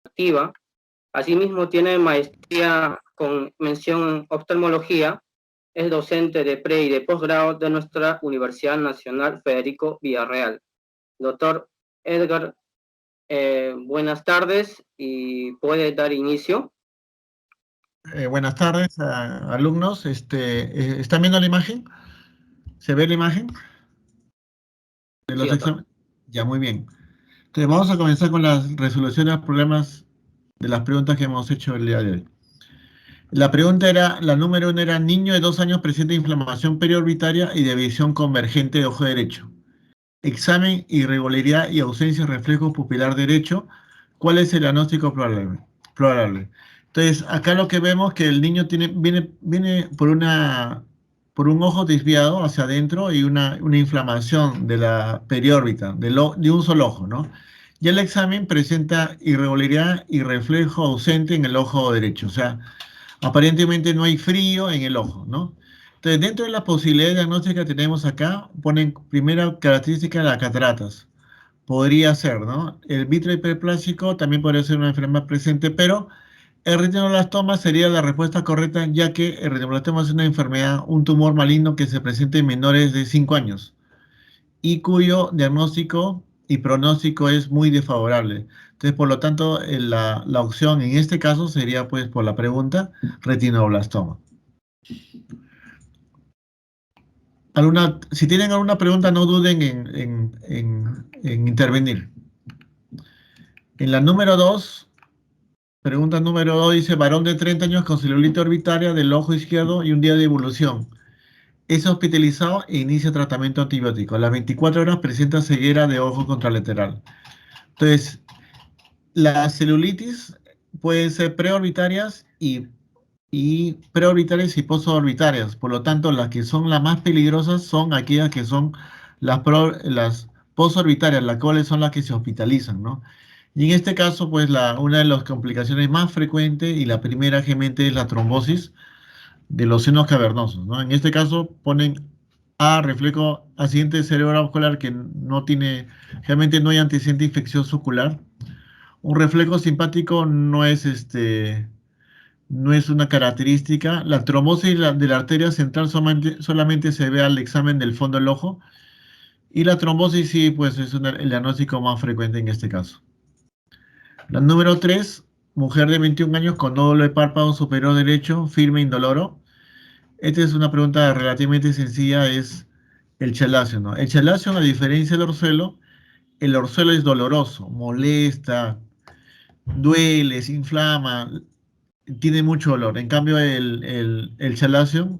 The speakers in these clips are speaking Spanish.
activa. Asimismo, tiene maestría con mención en oftalmología. Es docente de pre y de posgrado de nuestra Universidad Nacional Federico Villarreal. Doctor Edgar, buenas tardes y puede dar inicio. Buenas tardes, alumnos. ¿Están viendo la imagen? ¿Se ve la imagen de Sí, los doctor. exámenes? Ya, muy bien. Entonces, vamos a comenzar con la resolución de los problemas de las preguntas que hemos hecho el día de hoy. La pregunta era, la número 1 era, niño de 2 años presenta inflamación periorbitaria y de visión convergente de ojo derecho. Examen, irregularidad y ausencia de reflejo pupilar derecho. ¿Cuál es el diagnóstico probable? Entonces, acá lo que vemos es que el niño viene por un ojo desviado hacia adentro y una inflamación de la periórbita, de un solo ojo, ¿no? Y el examen presenta irregularidad y reflejo ausente en el ojo derecho. O sea, aparentemente no hay frío en el ojo, ¿no? Entonces, dentro de las posibilidades diagnósticas que tenemos acá, ponen primera característica de las cataratas. Podría ser, ¿no? El vítreo hiperplásico también podría ser una enfermedad presente, pero el retinoblastoma sería la respuesta correcta, ya que el retinoblastoma es una enfermedad, un tumor maligno que se presenta en menores de 5 años y cuyo diagnóstico y pronóstico es muy desfavorable. Entonces, por lo tanto, la opción en este caso sería, pues, por la pregunta, retinoblastoma. Si tienen alguna pregunta, no duden en intervenir. En la número 2, pregunta número 2 dice, varón de 30 años con celulitis orbitaria del ojo izquierdo y un día de evolución. Es hospitalizado e inicia tratamiento antibiótico. A las 24 horas presenta ceguera de ojo contralateral. Entonces, las celulitis pueden ser preorbitarias y preorbitarias y postorbitarias. Por lo tanto, las que son las más peligrosas son aquellas que son las postorbitarias, las cuales son las que se hospitalizan, ¿no? Y en este caso, pues una de las complicaciones más frecuentes y la primera generalmente es la trombosis de los senos cavernosos, ¿no? En este caso ponen A, reflejo accidente cerebrovascular que no tiene, realmente no hay antecedente infeccioso ocular. Un reflejo simpático no es una característica. La trombosis de la arteria central solamente se ve al examen del fondo del ojo. Y la trombosis sí, pues es el diagnóstico más frecuente en este caso. La número 3, mujer de 21 años con nódulo de párpado superior derecho, firme e indoloro. Esta es una pregunta relativamente sencilla, es el chalacio, ¿no? El chalacio, a diferencia del orzuelo, el orzuelo es doloroso, molesta, duele, se inflama, tiene mucho dolor. En cambio, el chalacio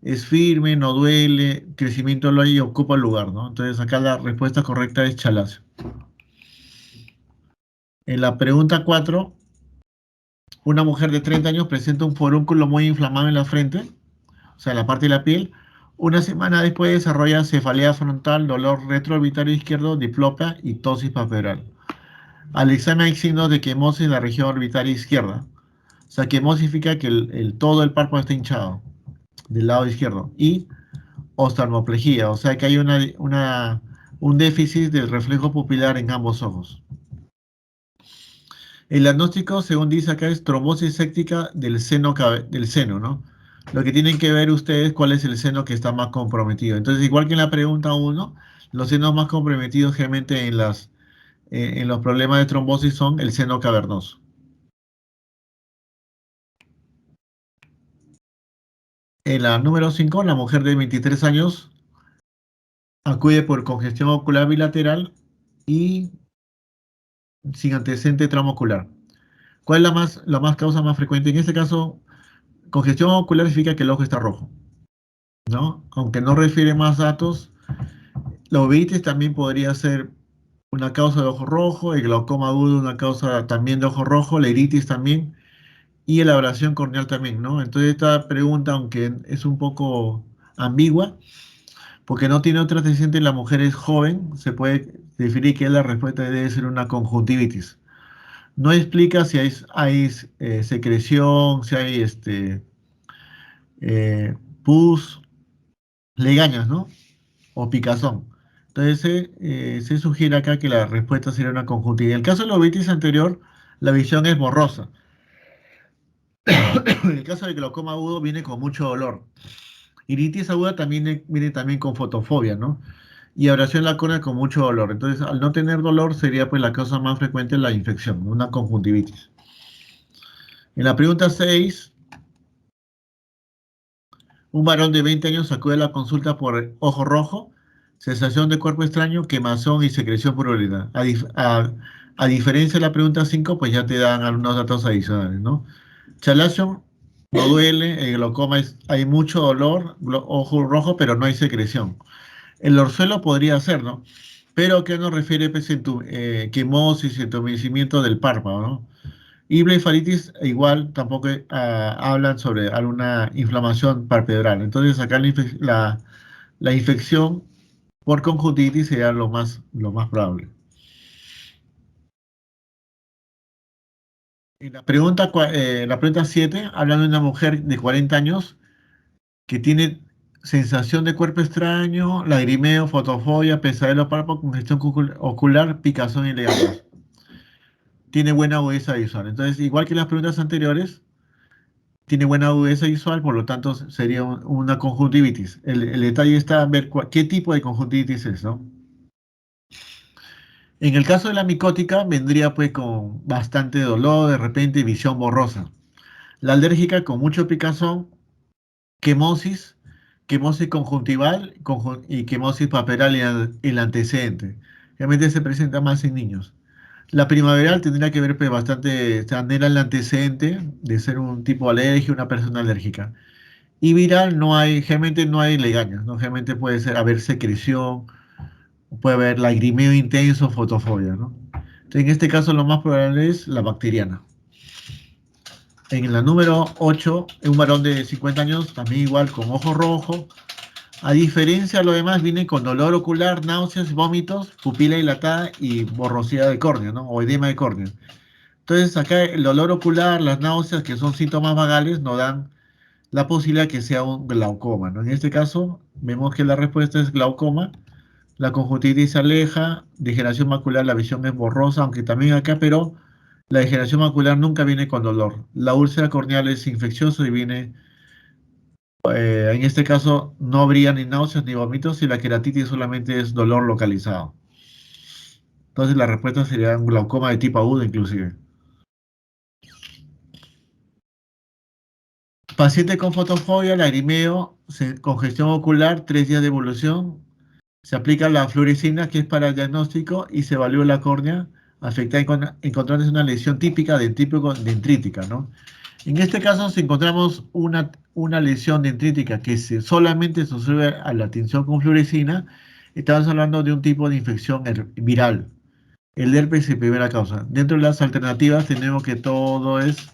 es firme, no duele, crecimiento lo hay y ocupa el lugar, ¿no? Entonces acá la respuesta correcta es chalacio. En la pregunta 4, una mujer de 30 años presenta un forúnculo muy inflamado en la frente, o sea, en la parte de la piel. Una semana después desarrolla cefalea frontal, dolor retroorbitario izquierdo, diplopia y tosis papillar. Al examen hay signos de quemosis en la región orbitaria izquierda. O sea, quemosis significa que todo el párpado está hinchado del lado izquierdo. Y oftalmoplegia, o sea que hay un déficit del reflejo pupilar en ambos ojos. El diagnóstico, según dice acá, es trombosis séptica del seno, ¿no? Lo que tienen que ver ustedes cuál es el seno que está más comprometido. Entonces, igual que en la pregunta 1, los senos más comprometidos generalmente en los problemas de trombosis son el seno cavernoso. En la número 5, la mujer de 23 años acude por congestión ocular bilateral y sin antecedente traumaocular. ¿Cuál es la causa más frecuente? En este caso, congestión ocular significa que el ojo está rojo, ¿no? Aunque no refiere más datos, la uveitis también podría ser una causa de ojo rojo, el glaucoma agudo una causa también de ojo rojo, la iritis también, y la abrasión corneal también, ¿no? Entonces esta pregunta, aunque es un poco ambigua, porque no tiene otro antecedente, la mujer es joven, se puede definir que la respuesta debe ser una conjuntivitis. No explica si hay secreción, si hay eh, pus, legañas, ¿no? O picazón. Entonces se sugiere acá que la respuesta sería una conjuntivitis. En el caso de la uveitis anterior, la visión es borrosa. En el caso del glaucoma agudo viene con mucho dolor. Iritis aguda también viene también con fotofobia, ¿no? Y abrasión en la córnea con mucho dolor. Entonces, al no tener dolor, sería pues la causa más frecuente la infección, una conjuntivitis. En la pregunta 6, un varón de 20 años acude a la consulta por ojo rojo, sensación de cuerpo extraño, quemazón y secreción por orina. A diferencia de la pregunta 5, pues ya te dan algunos datos adicionales, ¿no? Chalación no duele, el glaucoma hay mucho dolor, ojo rojo, pero no hay secreción. El orzuelo podría ser, ¿no? Pero ¿qué nos refiere pues, quemosis, entumecimiento del párpado, ¿no? Y blefaritis igual tampoco hablan sobre alguna inflamación palpebral. Entonces acá la infección por conjuntivitis sería lo más probable. En la pregunta 7, hablan de una mujer de 40 años que tiene sensación de cuerpo extraño, lagrimeo, fotofobia, pesadelo párpado, congestión ocular, picazón y legatos. Tiene buena agudeza visual. Entonces, igual que las preguntas anteriores, tiene buena agudeza visual, por lo tanto sería una conjuntivitis. El detalle está en ver qué tipo de conjuntivitis es, ¿no? En el caso de la micótica, vendría pues con bastante dolor, de repente visión borrosa. La alérgica con mucho picazón, quemosis, quemosis conjuntival y quemosis paperal en el antecedente. Realmente se presenta más en niños. La primaveral tendría que ver pues, bastante, tener el antecedente de ser un tipo de alergia, una persona alérgica. Y viral no hay, generalmente no hay legañas, ¿no? Generalmente puede ser haber secreción, puede haber lagrimeo intenso, fotofobia, ¿no? Entonces, en este caso lo más probable es la bacteriana. En la número 8, un varón de 50 años, también igual con ojo rojo. A diferencia de lo demás, viene con dolor ocular, náuseas, vómitos, pupila dilatada y borrosidad de córnea, ¿no? O edema de córnea. Entonces, acá el dolor ocular, las náuseas, que son síntomas vagales, nos dan la posibilidad que sea un glaucoma, ¿no? En este caso, vemos que la respuesta es glaucoma. La conjuntivitis se aleja, degeneración macular, la visión es borrosa, aunque también acá, pero la degeneración macular nunca viene con dolor. La úlcera corneal es infeccioso y viene, en este caso, no habría ni náuseas ni vómitos y la queratitis solamente es dolor localizado. Entonces la respuesta sería un glaucoma de tipo agudo inclusive. Paciente con fotofobia, lagrimeo, congestión ocular, 3 días de evolución. Se aplica la fluorescina, que es para el diagnóstico, y se evalúa la córnea afectada encontrándose una lesión típica dendrítica, ¿no? En este caso, si encontramos una lesión dendrítica que solamente se sucede a la tinción con fluorescina, estamos hablando de un tipo de infección viral. El herpes es primera causa. Dentro de las alternativas tenemos que todo es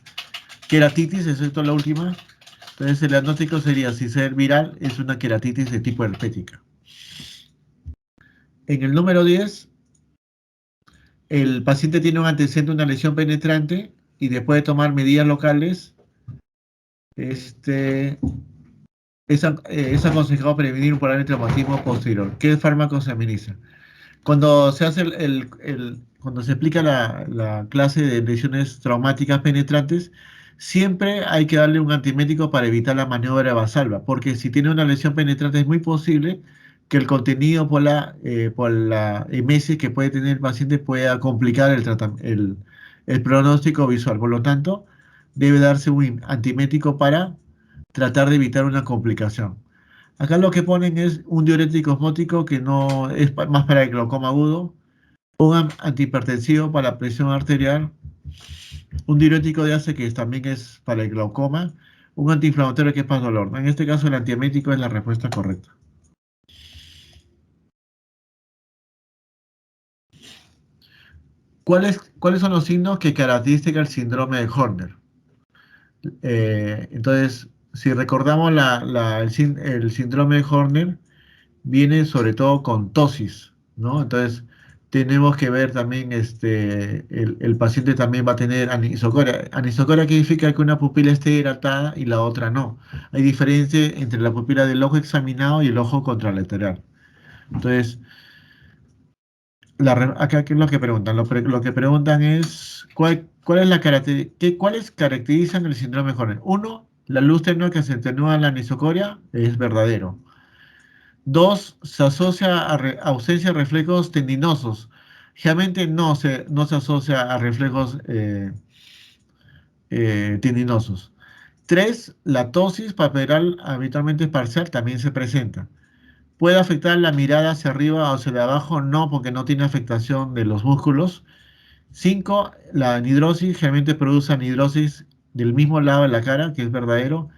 queratitis, excepto la última. Entonces, el diagnóstico sería, si ser viral, es una queratitis de tipo herpética. En el número 10, el paciente tiene un antecedente de una lesión penetrante y después de tomar medidas locales, es aconsejado prevenir un probable traumatismo posterior. ¿Qué fármaco se administra? Cuando se hace cuando se explica la clase de lesiones traumáticas penetrantes, siempre hay que darle un antiemético para evitar la maniobra vasalva, porque si tiene una lesión penetrante es muy posible que el contenido por la emesis que puede tener el paciente pueda complicar el pronóstico visual. Por lo tanto, debe darse un antiemético para tratar de evitar una complicación. Acá lo que ponen es un diurético osmótico que no es más para el glaucoma agudo, un antihipertensivo para la presión arterial, un diurético de ACE que también es para el glaucoma, un antiinflamatorio que es para dolor. En este caso el antiemético es la respuesta correcta. ¿Cuáles son los signos que caracterizan el síndrome de Horner? Entonces, si recordamos el síndrome de Horner, viene sobre todo con tosis, ¿no? Entonces, tenemos que ver también, el paciente también va a tener anisocoria. Anisocoria significa que una pupila esté dilatada y la otra no. Hay diferencia entre la pupila del ojo examinado y el ojo contralateral. Entonces, Acá, ¿qué es lo que preguntan? Lo que preguntan es, ¿cuáles caracterizan el síndrome de Horner? Uno, la luz tenue que se atenúa en la anisocoria es verdadero. Dos, se asocia a ausencia de reflejos tendinosos. Realmente no se asocia a reflejos tendinosos. Tres, la tosis papilar habitualmente parcial también se presenta. ¿Puede afectar la mirada hacia arriba o hacia abajo? No, porque no tiene afectación de los músculos. 5, la anidrosis generalmente produce anidrosis del mismo lado de la cara, que es verdadero.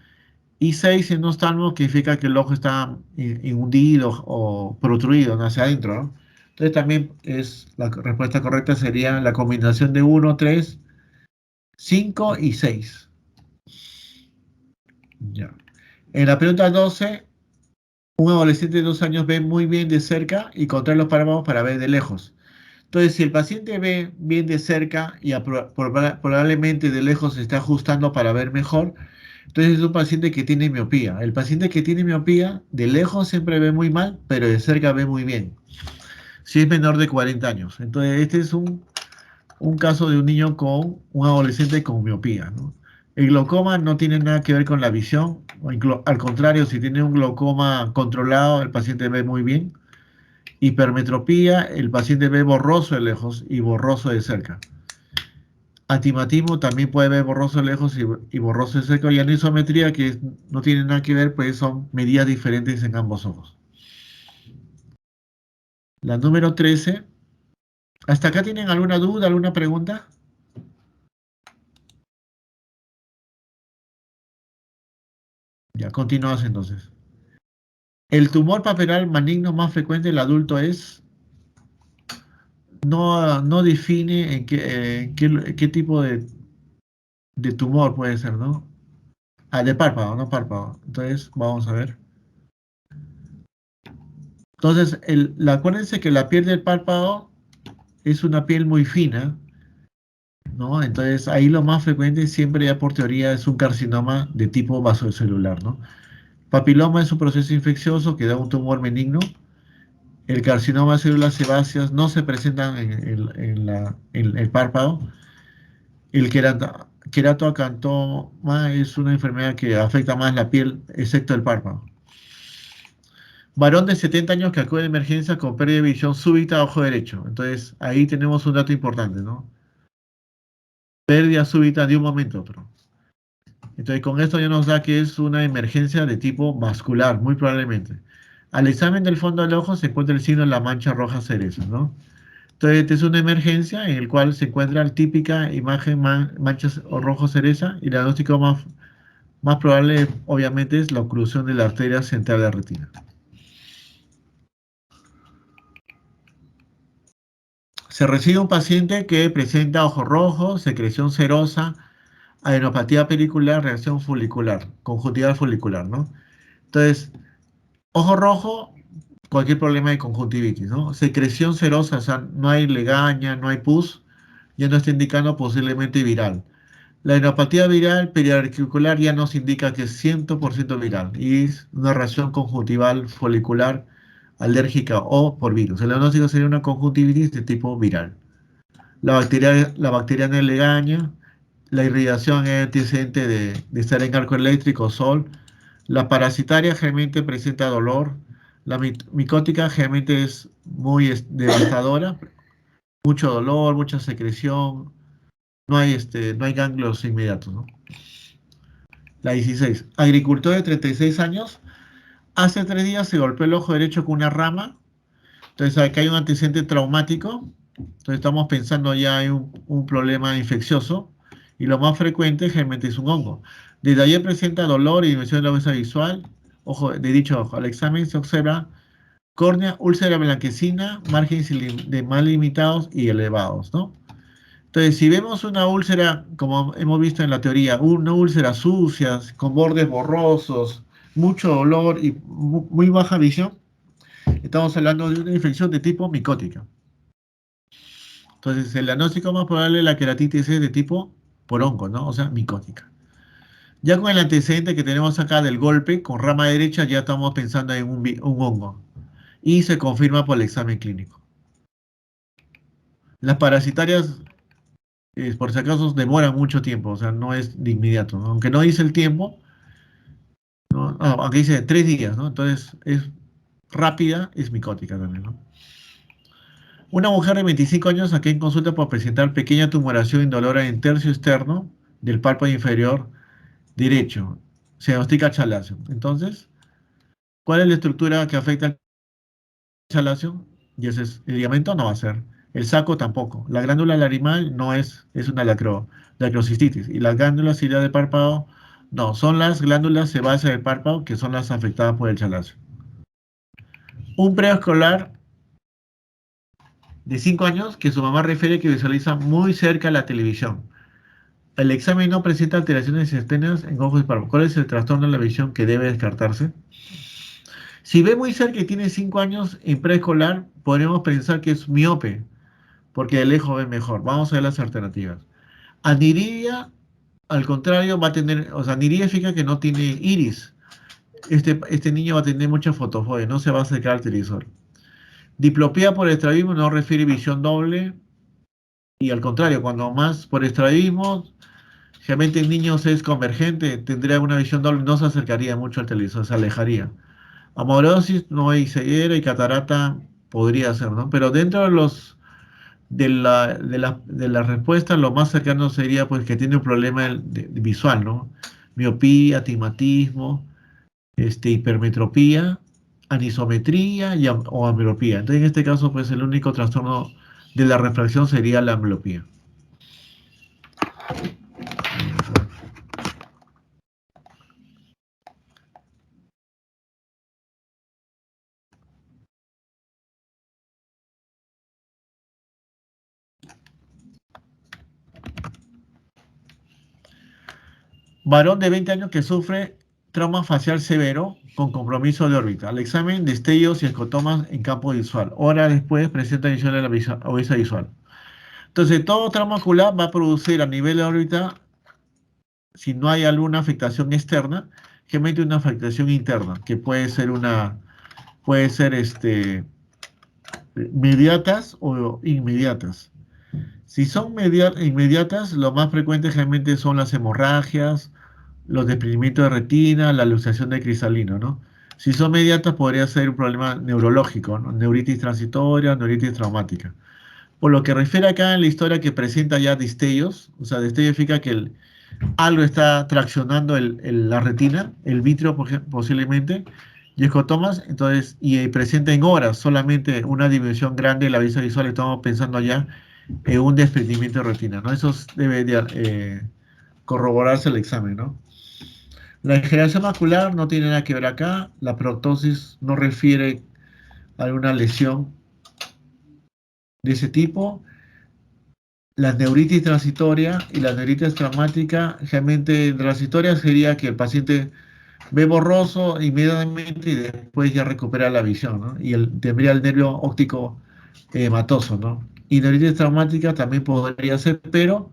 Y 6, en oftalmo, que significa que el ojo está hundido o protruido, ¿no? Hacia adentro, ¿no? Entonces también la respuesta correcta sería la combinación de 1, 3, 5 y 6. Ya. En la pregunta 12, un adolescente de 2 años ve muy bien de cerca y contrae los párpados para ver de lejos. Entonces, si el paciente ve bien de cerca y probablemente de lejos se está ajustando para ver mejor, entonces es un paciente que tiene miopía. El paciente que tiene miopía, de lejos siempre ve muy mal, pero de cerca ve muy bien. Si es menor de 40 años. Entonces, este es un caso de un niño con un adolescente con miopía, ¿no? El glaucoma no tiene nada que ver con la visión. Al contrario, si tiene un glaucoma controlado, el paciente ve muy bien. Hipermetropía, el paciente ve borroso de lejos y borroso de cerca. Atimatismo también puede ver borroso de lejos y borroso de cerca. Y anisometría, que no tiene nada que ver, pues son medidas diferentes en ambos ojos. La número 13. ¿Hasta acá tienen alguna duda, alguna pregunta? Ya, continuamos entonces. El tumor papilar maligno más frecuente del adulto no define qué tipo de tumor puede ser, ¿no? Ah, de párpado, no párpado. Entonces, vamos a ver. Entonces, acuérdense que la piel del párpado es una piel muy fina, ¿no? Entonces, ahí lo más frecuente siempre ya por teoría es un carcinoma de tipo vasocelular, ¿no? Papiloma es un proceso infeccioso que da un tumor benigno. El carcinoma de células sebáceas no se presentan en el párpado. El queratoacantoma es una enfermedad que afecta más la piel, excepto el párpado. Varón de 70 años que acude a emergencia con pérdida de visión súbita a ojo derecho. Entonces, ahí tenemos un dato importante, ¿no? Pérdida súbita de un momento a otro. Entonces, con esto ya nos da que es una emergencia de tipo vascular, muy probablemente. Al examen del fondo del ojo se encuentra el signo de la mancha roja cereza, ¿no? Entonces, esta es una emergencia en la cual se encuentra la típica imagen manchas o rojo cereza y el diagnóstico más probable, obviamente, es la oclusión de la arteria central de la retina. Se recibe un paciente que presenta ojo rojo, secreción serosa, adenopatía pelicular, reacción folicular, conjuntival folicular, ¿no? Entonces, ojo rojo, cualquier problema de conjuntivitis, ¿no? Secreción serosa, o sea, no hay legaña, no hay pus, ya nos está indicando posiblemente viral. La adenopatía viral periauricular ya nos indica que es 100% viral y es una reacción conjuntival folicular alérgica o por virus. El diagnóstico sería una conjuntivitis de tipo viral. La bacteriana es legaña, la irrigación es antecedente de estar en arco eléctrico, sol. La parasitaria generalmente presenta dolor. La micótica generalmente es muy devastadora, mucho dolor, mucha secreción. No hay ganglios inmediatos, ¿no? La 16. Agricultor de 36 años. Hace 3 días se golpeó el ojo derecho con una rama. Entonces acá hay un antecedente traumático. Entonces estamos pensando ya en un problema infeccioso. Y lo más frecuente generalmente es un hongo. Desde ayer presenta dolor y disminución de la vista visual. Ojo, de dicho ojo. Al examen se observa córnea, úlcera blanquecina, márgenes de mal limitados y elevados, ¿no? Entonces, si vemos una úlcera, como hemos visto en la teoría, una úlcera sucia, con bordes borrosos, mucho dolor y muy baja visión, estamos hablando de una infección de tipo micótica. Entonces, el diagnóstico más probable de la queratitis es de tipo por hongo, ¿no? O sea, micótica. Ya con el antecedente que tenemos acá del golpe con rama derecha, ya estamos pensando en un hongo. Y se confirma por el examen clínico. Las parasitarias, por si acaso, demoran mucho tiempo, o sea, no es de inmediato, ¿no? Aunque no dice el tiempo, ¿no? Ah, aunque dice 3 días, ¿no? Entonces es rápida, es micótica también, ¿no? Una mujer de 25 años aquí en consulta por presentar pequeña tumoración indolora en tercio externo del párpado inferior derecho. Se diagnostica chalacio. Entonces, ¿cuál es la estructura que afecta al chalacio? Y ese es, el ligamento no va a ser. El saco tampoco. La glándula larimal no es, es una lacrocistitis. Y las glándulas ciliares del párpado, no, son las glándulas sebáceas del párpado que son las afectadas por el chalacio. Un preescolar de 5 años que su mamá refiere que visualiza muy cerca la televisión. El examen no presenta alteraciones externas en ojos y párpados. ¿Cuál es el trastorno de la visión que debe descartarse? Si ve muy cerca y tiene 5 años en preescolar, podríamos pensar que es miope, porque de lejos ve mejor. Vamos a ver las alternativas. Aniridia, al contrario, va a tener, o sea, aniridia significa que no tiene iris. Este niño va a tener mucha fotofobia, no se va a acercar al televisor. Diplopía por estrabismo no refiere visión doble, y al contrario, cuando más por estrabismo, realmente en niños es convergente, tendría una visión doble, no se acercaría mucho al televisor, se alejaría. Amaurosis no hay ceguera y catarata podría ser, ¿no? Pero dentro de los de la respuesta, lo más cercano sería pues que tiene un problema visual, ¿no? Miopía, astigmatismo, hipermetropía, anisometría o ambliopía. Entonces, en este caso, pues el único trastorno de la refracción sería la ambliopía. Varón de 20 años que sufre trauma facial severo con compromiso de órbita. Al examen, destellos y escotomas en campo visual. Hora después presenta lesiones de la vista visual. Entonces, todo trauma ocular va a producir a nivel de órbita, si no hay alguna afectación externa, generalmente una afectación interna, que puede ser mediatas o inmediatas. Si son inmediatas, lo más frecuente generalmente son las hemorragias, los desprendimientos de retina, la luxación de cristalino, ¿no? Si son mediatas, podría ser un problema neurológico, ¿no? Neuritis transitoria, neuritis traumática. Por lo que refiere acá en la historia que presenta ya destellos, o sea, destello significa que algo está traccionando la retina, el vitrio posiblemente, y escotomas, entonces, y presenta en horas solamente una dimensión grande de la vista visual, estamos pensando ya en un desprendimiento de retina, ¿no? Eso debe de, corroborarse el examen, ¿no? La degeneración macular no tiene nada que ver acá, la proptosis no refiere a alguna lesión de ese tipo. La neuritis transitoria y la neuritis traumática, realmente transitoria sería que el paciente ve borroso inmediatamente y después ya recupera la visión, ¿no? Y tendría el nervio óptico matoso, ¿no? Y neuritis traumática también podría ser, pero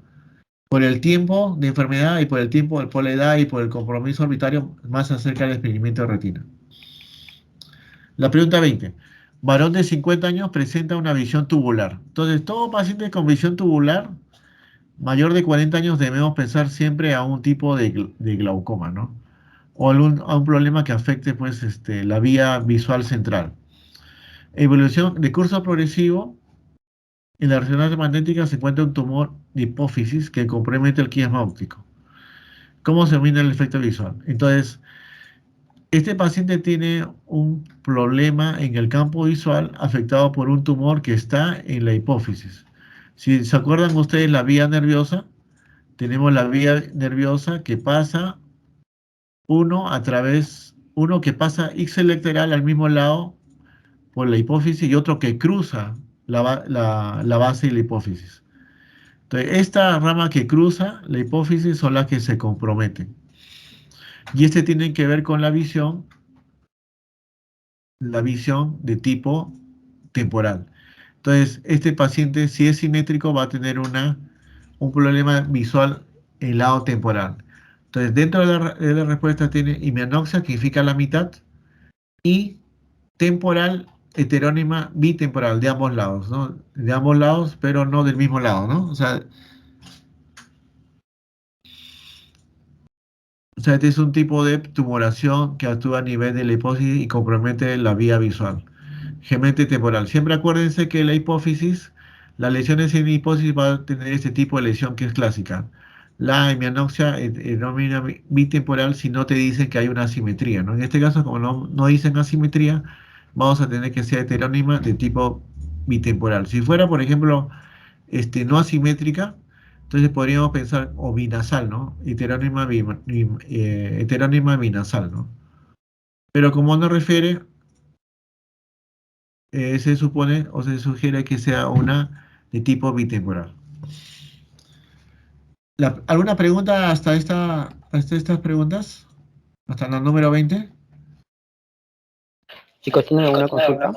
por el tiempo de enfermedad y por la edad y por el compromiso orbitario, más acerca del experimento de retina. La pregunta 20. Varón de 50 años presenta una visión tubular. Entonces, todo paciente con visión tubular mayor de 40 años debemos pensar siempre a un tipo de glaucoma, ¿no? O a un problema que afecte pues, la vía visual central. Evolución de curso progresivo. En la resonancia magnética se encuentra un tumor de hipófisis que compromete el quiasma óptico. ¿Cómo se mide el efecto visual? Entonces, este paciente tiene un problema en el campo visual afectado por un tumor que está en la hipófisis. Si se acuerdan ustedes la vía nerviosa, tenemos la vía nerviosa que pasa uno que pasa ixo-lateral al mismo lado por la hipófisis y otro que cruza la base de la hipófisis. Entonces, esta rama que cruza la hipófisis son las que se comprometen. Y tiene que ver con la visión de tipo temporal. Entonces, este paciente, si es simétrico, va a tener un problema visual en el lado temporal. Entonces, dentro de la respuesta tiene hemianoxia, que significa la mitad, y temporal heterónima bitemporal de ambos lados, ¿no? De ambos lados, pero no del mismo lado, ¿no? O sea, este es un tipo de tumoración que actúa a nivel de la hipófisis y compromete la vía visual. Gemente temporal. Siempre acuérdense que la hipófisis, las lesiones en hipófisis van a tener este tipo de lesión que es clásica. La hemianopsia denomina bitemporal si no te dicen que hay una asimetría, ¿no? En este caso, como no dicen asimetría, vamos a tener que ser heterónima de tipo bitemporal. Si fuera, por ejemplo, no asimétrica, entonces podríamos pensar, o binasal, ¿no? Heterónima binasal, ¿no? Pero como no refiere, se supone o se sugiere que sea una de tipo bitemporal. ¿Alguna pregunta hasta estas preguntas? ¿Hasta la número 20? Chicos, ¿tienen alguna consulta?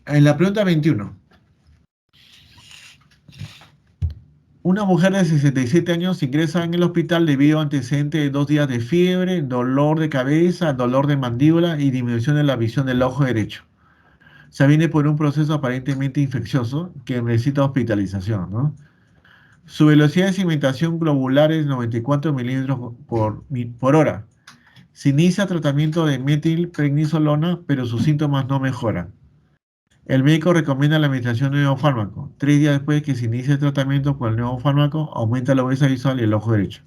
En la pregunta 21. Una mujer de 67 años ingresa en el hospital debido a antecedentes de 2 días de fiebre, dolor de cabeza, dolor de mandíbula y disminución de la visión del ojo derecho. Se viene por un proceso aparentemente infeccioso que necesita hospitalización, ¿no? Su velocidad de cimentación globular es 94 milímetros por hora. Se inicia tratamiento de metilprednisolona, pero sus síntomas no mejoran. El médico recomienda la administración de nuevo fármaco. 3 días después de que se inicie el tratamiento con el nuevo fármaco, aumenta la obesa visual y el ojo derecho.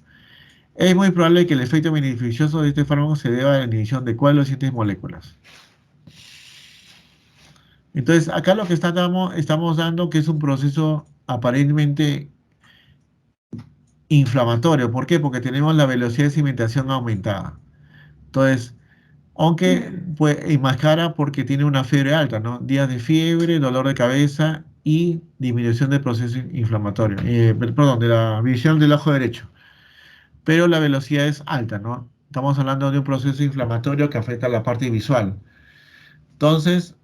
Es muy probable que el efecto beneficioso de este fármaco se deba a la inhibición de cuál de las siguientes moléculas. Entonces, acá lo que estamos dando que es un proceso aparentemente inflamatorio. ¿Por qué? Porque tenemos la velocidad de cimentación aumentada. Entonces, aunque pues, enmascara porque tiene una fiebre alta, ¿no? Días de fiebre, dolor de cabeza y disminución del proceso inflamatorio. Perdón, de la visión del ojo derecho. Pero la velocidad es alta, ¿no? Estamos hablando de un proceso inflamatorio que afecta a la parte visual. Entonces,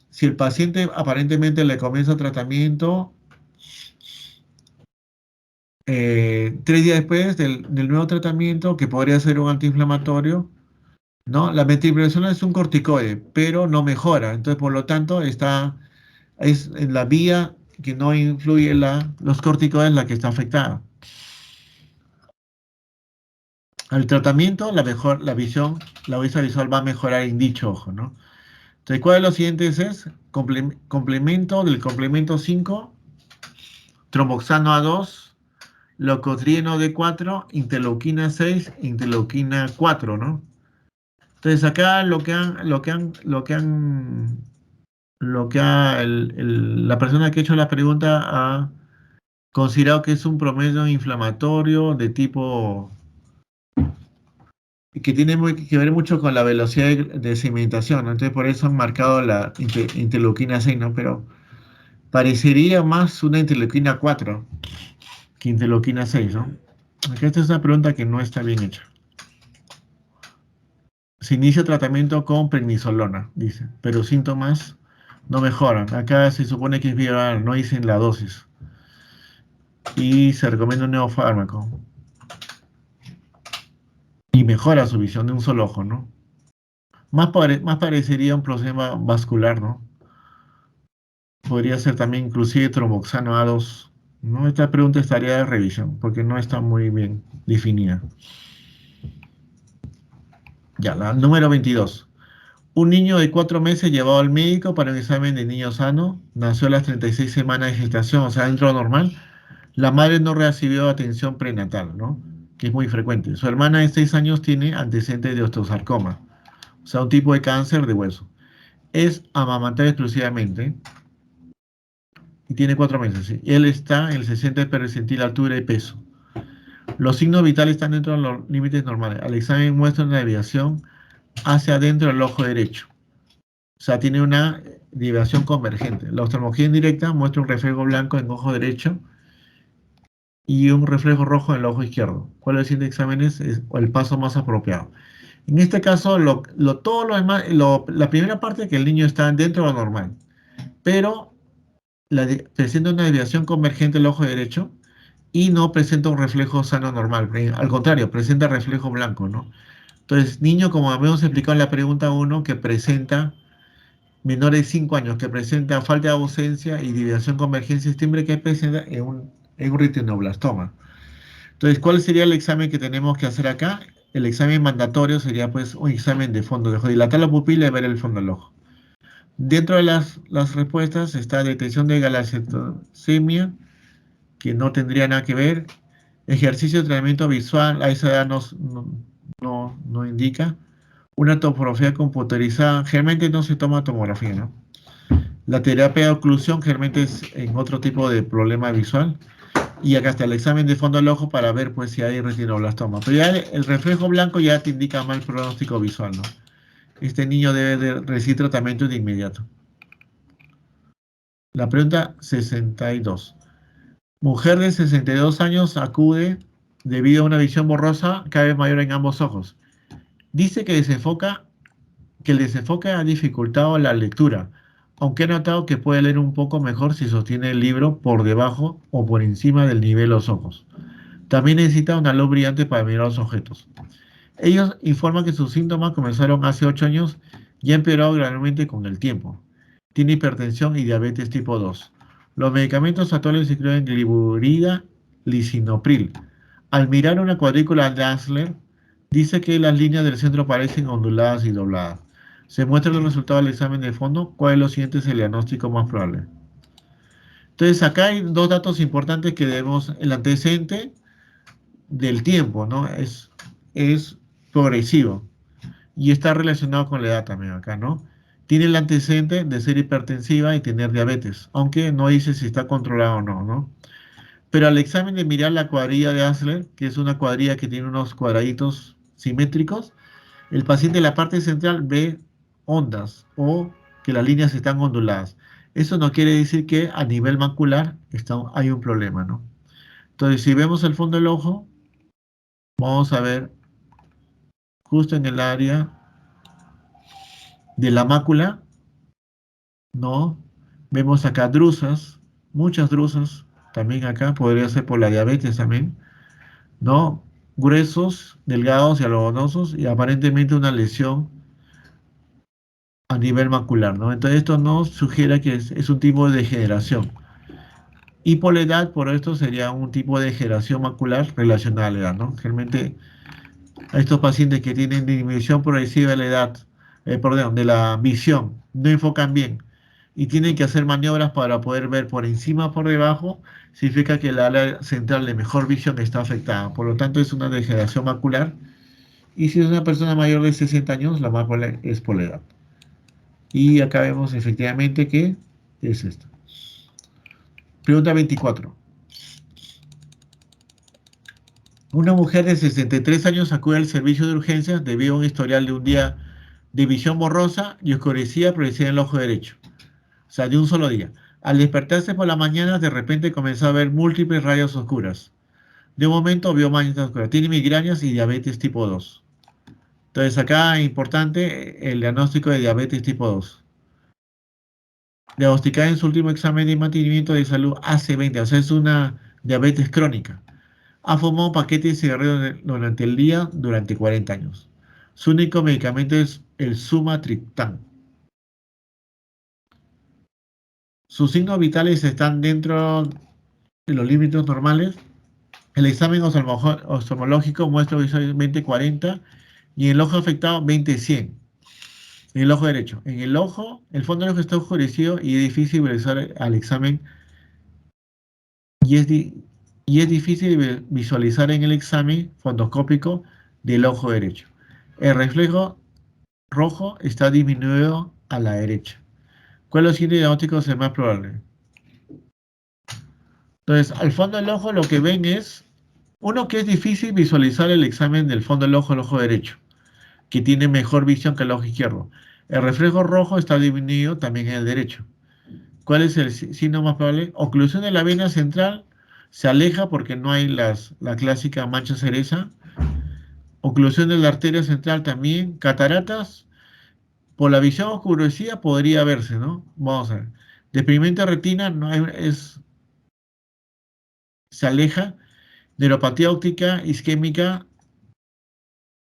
si el paciente aparentemente le comienza tratamiento, 3 días después del nuevo tratamiento, que podría ser un antiinflamatorio, ¿no? La metilprednisolona es un corticoide, pero no mejora. Entonces, por lo tanto, es en la vía que no influye los corticoides la que está afectada. Al tratamiento, la visión, la obesa visual va a mejorar en dicho ojo, ¿no? Entonces, ¿cuál de los siguientes es? Complemento del complemento 5, tromboxano A2, leucotrieno D4, interleuquina 6, interleuquina 4, ¿no? Entonces acá la persona que ha hecho la pregunta ha considerado que es un promedio inflamatorio de tipo que tiene que ver mucho con la velocidad de cimentación, ¿no? Entonces por eso han marcado la interleuquina 6, ¿no? Pero parecería más una interleuquina 4 que interleuquina 6, ¿no? Acá esta es una pregunta que no está bien hecha. Se inicia tratamiento con prednisolona, dice, pero síntomas no mejoran. Acá se supone que es viral, no dicen la dosis. Y se recomienda un nuevo fármaco. Y mejora su visión de un solo ojo, ¿no? Más parecería un problema vascular, ¿no? Podría ser también inclusive tromboxano A2, ¿no? Esta pregunta estaría de revisión, porque no está muy bien definida. Ya, la número 22. Un niño de 4 meses llevado al médico para un examen de niño sano, nació a las 36 semanas de gestación, o sea, dentro normal. La madre no recibió atención prenatal, ¿no? Que es muy frecuente. Su hermana de 6 años tiene antecedentes de osteosarcoma, o sea, un tipo de cáncer de hueso. Es amamantada exclusivamente y tiene 4 meses. ¿Sí? Él está en el 60 percentil altura y peso. Los signos vitales están dentro de los límites normales. Al examen muestra una desviación hacia adentro del ojo derecho. O sea, tiene una desviación convergente. La oftalmología indirecta muestra un reflejo blanco en ojo derecho y un reflejo rojo en el ojo izquierdo. ¿Cuál de los siguientes exámenes es el paso más apropiado? En este caso, todo lo demás, la primera parte es que el niño está dentro de lo normal, pero presenta una desviación convergente el ojo derecho y no presenta un reflejo sano normal. Al contrario, presenta reflejo blanco, ¿no? Entonces, niño, como habíamos explicado en la pregunta uno, que presenta menores de 5 años, que presenta falta de ausencia y desviación convergencia estímulo que presenta en un retinoblastoma. Entonces, ¿cuál sería el examen que tenemos que hacer acá? El examen mandatorio sería pues un examen de fondo de ojo, dilatar la pupila y ver el fondo del ojo. Dentro de las respuestas está detección de galactosemia, que no tendría nada que ver. Ejercicio de entrenamiento visual, a esa edad no indica. Una tomografía computarizada, generalmente no se toma tomografía, ¿no? La terapia de oclusión generalmente es en otro tipo de problema visual. Y acá está el examen de fondo del ojo para ver pues si hay retinoblastoma. Pero ya el reflejo blanco ya te indica mal pronóstico visual, ¿no? Este niño debe de recibir tratamiento de inmediato. La pregunta 62. Mujer de 62 años acude debido a una visión borrosa cada vez mayor en ambos ojos. Dice que el desenfoque ha dificultado la lectura, aunque ha notado que puede leer un poco mejor si sostiene el libro por debajo o por encima del nivel de los ojos. También necesita una luz brillante para mirar los objetos. Ellos informan que sus síntomas comenzaron hace 8 años y han empeorado gradualmente con el tiempo. Tiene hipertensión y diabetes tipo 2. Los medicamentos actuales incluyen gliburida, lisinopril. Al mirar una cuadrícula de Dassler, dice que las líneas del centro parecen onduladas y dobladas. Se muestran los resultados del examen de fondo. ¿Cuál de los siguientes es el diagnóstico más probable? Entonces, acá hay dos datos importantes que debemos, el antecedente del tiempo, ¿no? Es progresivo y está relacionado con la edad también acá, ¿no? Tiene el antecedente de ser hipertensiva y tener diabetes, aunque no dice si está controlado o no, ¿no? Pero al examen de mirar la cuadrilla de Asler, que es una cuadrilla que tiene unos cuadraditos simétricos, el paciente en la parte central ve ondas o que las líneas están onduladas. Eso no quiere decir que a nivel macular hay un problema, ¿no? Entonces, si vemos el fondo del ojo, vamos a ver justo en el área de la mácula, ¿no? Vemos acá drusas, muchas drusas, también acá, podría ser por la diabetes también, ¿no? Gruesos, delgados y algodonosos y aparentemente una lesión a nivel macular, ¿no? Entonces esto nos sugiere que es un tipo de degeneración. Y por la edad, por esto sería un tipo de degeneración macular relacionada a la edad, ¿no? Generalmente a estos pacientes que tienen disminución progresiva de la edad, perdón, de la visión, no enfocan bien y tienen que hacer maniobras para poder ver por encima o por debajo, significa que la área central de mejor visión está afectada. Por lo tanto, es una degeneración macular. Y si es una persona mayor de 60 años, la más probable es por la edad. Y acá vemos efectivamente que es esto. Pregunta 24. Una mujer de 63 años acude al servicio de urgencias debido a un historial de un día de visión borrosa y oscurecida progresiva en el ojo derecho. O sea, de un solo día. Al despertarse por la mañana, de repente comenzó a ver múltiples rayas oscuras. De un momento vio manchas oscuras. Tiene migrañas y diabetes tipo 2. Entonces, acá importante el diagnóstico de diabetes tipo 2. Diagnosticada en su último examen de mantenimiento de salud hace 20, o sea, es una diabetes crónica. Ha fumado paquetes de cigarrillos durante el día durante 40 años. Su único medicamento es el sumatriptán. Sus signos vitales están dentro de los límites normales. El examen oftalmológico muestra visualmente 40 y en el ojo afectado 20-100. En el ojo derecho. En el ojo, el fondo del ojo está oscurecido y es difícil visualizar al examen y es difícil visualizar en el examen fondoscópico del ojo derecho. El reflejo rojo está disminuido a la derecha. ¿Cuál de los siguientes diagnósticos es más probable? Entonces, al fondo del ojo lo que ven es, uno, que es difícil visualizar el examen del fondo del ojo el ojo derecho, que tiene mejor visión que el ojo izquierdo. El reflejo rojo está disminuido también en el derecho. ¿Cuál es el signo más probable? Oclusión de la vena central se aleja porque no hay la clásica mancha cereza. Oclusión de la arteria central también. Cataratas, por la visión oscurecida podría verse, ¿no? Vamos a ver. Deprimento de retina no hay, se aleja Neuropatía óptica isquémica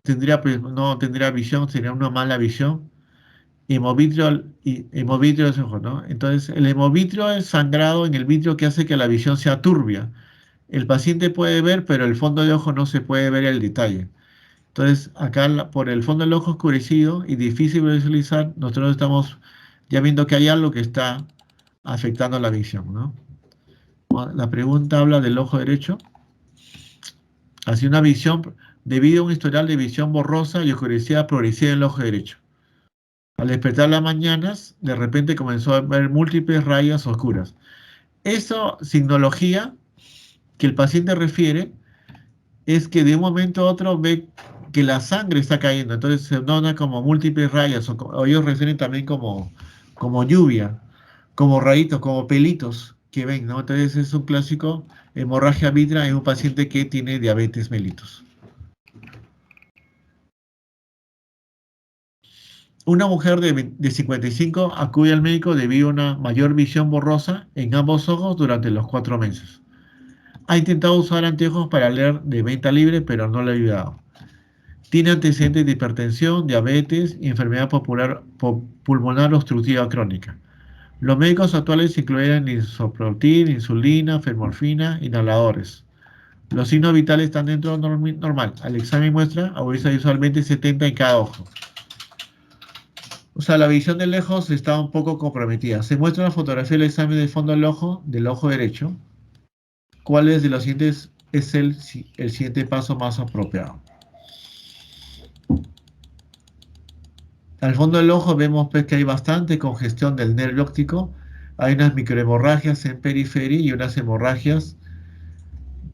pues, no tendría visión, sería una mala visión. Hemovitrio es ojo, ¿no? Entonces, el hemovitrio es sangrado en el vitrio que hace que la visión sea turbia. El paciente puede ver, pero el fondo de ojo no se puede ver el detalle. Entonces, acá por el fondo del ojo oscurecido y difícil de visualizar, nosotros estamos ya viendo que hay algo que está afectando la visión, ¿no? La pregunta habla del ojo derecho. Así una visión, debido a un historial de visión borrosa y oscurecida progresiva en el ojo derecho. Al despertar las mañanas, de repente comenzó a ver múltiples rayas oscuras. Eso, signología, que el paciente refiere, es que de un momento a otro ve que la sangre está cayendo, entonces se nota como múltiples rayas, o ellos refieren también como lluvia, como rayitos, como pelitos que ven, ¿no? Entonces es un clásico hemorragia vítrea en un paciente que tiene diabetes mellitus. Una mujer de 55 acude al médico debido a una mayor visión borrosa en ambos ojos durante los 4 meses. Ha intentado usar anteojos para leer de venta libre, pero no le ha ayudado. Tiene antecedentes de hipertensión, diabetes y enfermedad pulmonar obstructiva crónica. Los médicos actuales incluyen isoproteína, insulina, fermorfina, inhaladores. Los signos vitales están dentro de normal. Al examen muestra agudiza visualmente 70 en cada ojo. O sea, la visión de lejos está un poco comprometida. Se muestra una fotografía del examen del fondo del ojo derecho. ¿Cuál de los siguientes es el siguiente paso más apropiado? Al fondo del ojo vemos pues, que hay bastante congestión del nervio óptico. Hay unas microhemorragias en periferia y unas hemorragias,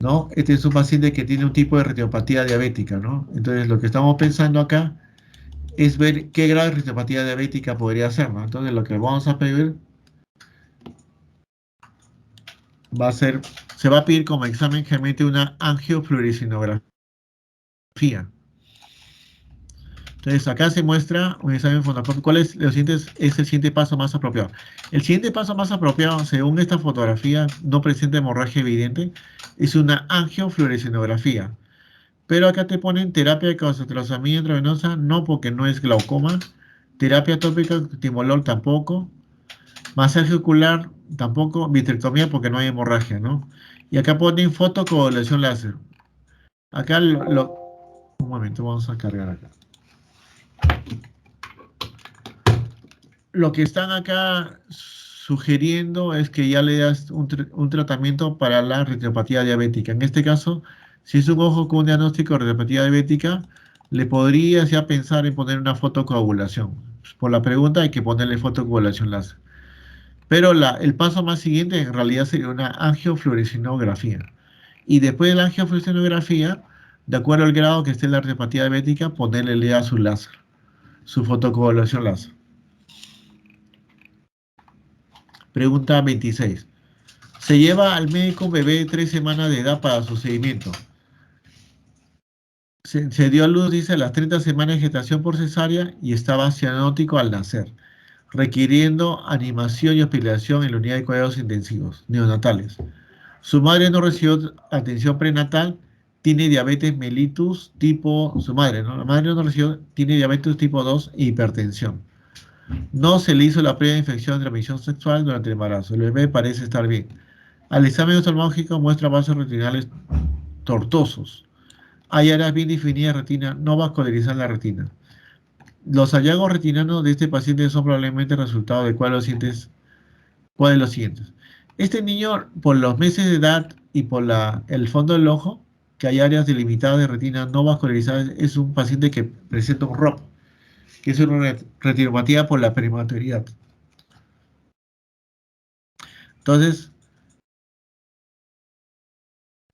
¿no? Este es un paciente que tiene un tipo de retinopatía diabética, ¿no? Entonces, lo que estamos pensando acá es ver qué grado de retinopatía diabética podría ser, ¿no? Entonces, lo que vamos a pedir va a ser, se va a pedir como examen generalmente una angiofluorescinografía. Entonces, acá se muestra un examen fondoplásmico. ¿Cuál es, es el siguiente paso más apropiado? El siguiente paso más apropiado, según esta fotografía, no presenta hemorragia evidente, es una angiofluorescinografía. Pero acá te ponen terapia de concentración intravenosa, no porque no es glaucoma. Terapia tópica, timolol tampoco. Masaje ocular tampoco. Vitrectomía porque no hay hemorragia, ¿no? Y acá ponen fotocoagulación láser. Acá un momento, vamos a cargar acá. Lo que están acá sugiriendo es que ya le das un tratamiento para la retinopatía diabética. En este caso, si es un ojo con un diagnóstico de retinopatía diabética, le podrías ya pensar en poner una fotocoagulación. Por la pregunta hay que ponerle fotocoagulación láser. Pero el paso más siguiente en realidad sería una angiofluorescinografía. Y después de la angiofluorescinografía, de acuerdo al grado que esté la retinopatía diabética, ponerle ya su láser, su fotocoagulación láser. Pregunta 26. Se lleva al médico un bebé de 3 semanas de edad para su seguimiento. Se dio a luz, dice, a las 30 semanas de gestación por cesárea y estaba cianótico al nacer, requiriendo animación y hospitalización en la unidad de cuidados intensivos neonatales. Su madre no recibió atención prenatal, tiene diabetes mellitus tipo, su madre, ¿no? La madre no recibió, tiene diabetes tipo 2 e hipertensión. No se le hizo la previa infección de transmisión sexual durante el embarazo. El bebé parece estar bien. Al examen oftalmológico muestra vasos retinales tortuosos. Hay áreas bien definidas de retina no vascularizan la retina. Los hallazgos retinanos de este paciente son probablemente resultado de cuál de los siguientes. Este niño, por los meses de edad y por el fondo del ojo, que hay áreas delimitadas de retina no vascularizadas, es un paciente que presenta un ROP, que es una retinopatía por la prematuridad. Entonces,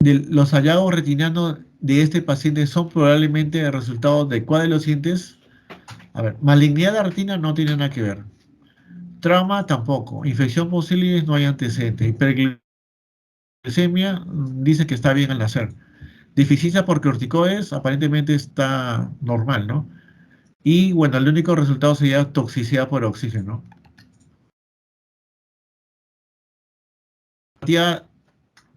los hallazgos retinianos de este paciente son probablemente el resultado de cuál de los siguientes. A ver, malignidad de la retina no tiene nada que ver. Trauma tampoco. Infección posible no hay antecedentes. Hiperglicemia dice que está bien al nacer. Deficiencia por corticoides aparentemente está normal, ¿no? Y bueno, el único resultado sería toxicidad por oxígeno.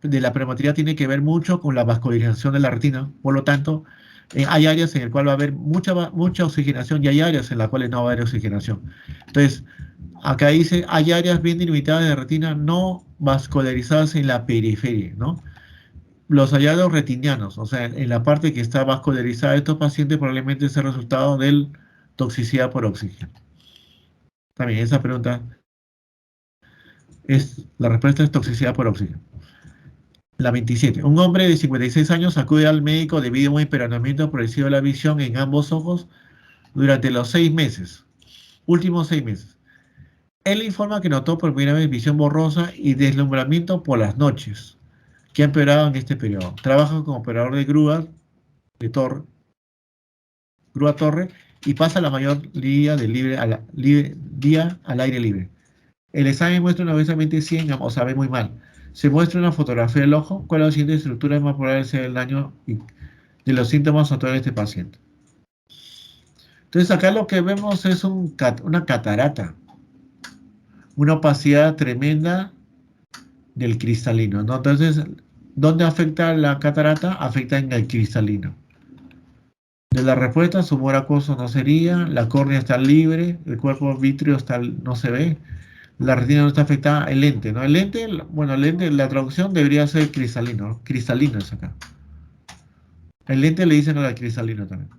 de la prematría tiene que ver mucho con la vascularización de la retina. Por lo tanto, hay áreas en las cuales va a haber mucha oxigenación y hay áreas en las cuales no va a haber oxigenación. Entonces, acá dice, hay áreas bien delimitadas de retina no vascularizadas en la periferia, ¿no? Los hallazgos retinianos, o sea, en la parte que está vascularizada de estos pacientes probablemente es el resultado de toxicidad por oxígeno. También esa pregunta la respuesta es toxicidad por oxígeno. La 27. Un hombre de 56 años acude al médico debido a un empeoramiento progresivo de la visión en ambos ojos durante los 6 meses, últimos 6 meses. Él informa que notó por primera vez visión borrosa y deslumbramiento por las noches, que ha empeorado en este periodo. Trabaja como operador de grúa torre, y pasa la mayor día al aire libre. El examen muestra una obviamente 100, o sea, ve muy mal. Se muestra una fotografía del ojo, cuál es la siguiente estructura más probable ser el daño de los síntomas actuales de este paciente. Entonces acá lo que vemos es una catarata, una opacidad tremenda del cristalino, ¿no? Entonces, ¿dónde afecta la catarata? Afecta en el cristalino. De la respuesta, su humor acuoso no sería, la córnea está libre, el cuerpo vítreo no se ve, la retina no está afectada, el lente, ¿no? El lente, bueno, el lente, la traducción debería ser cristalino, ¿no? Cristalino es acá. El lente le dicen al cristalino también.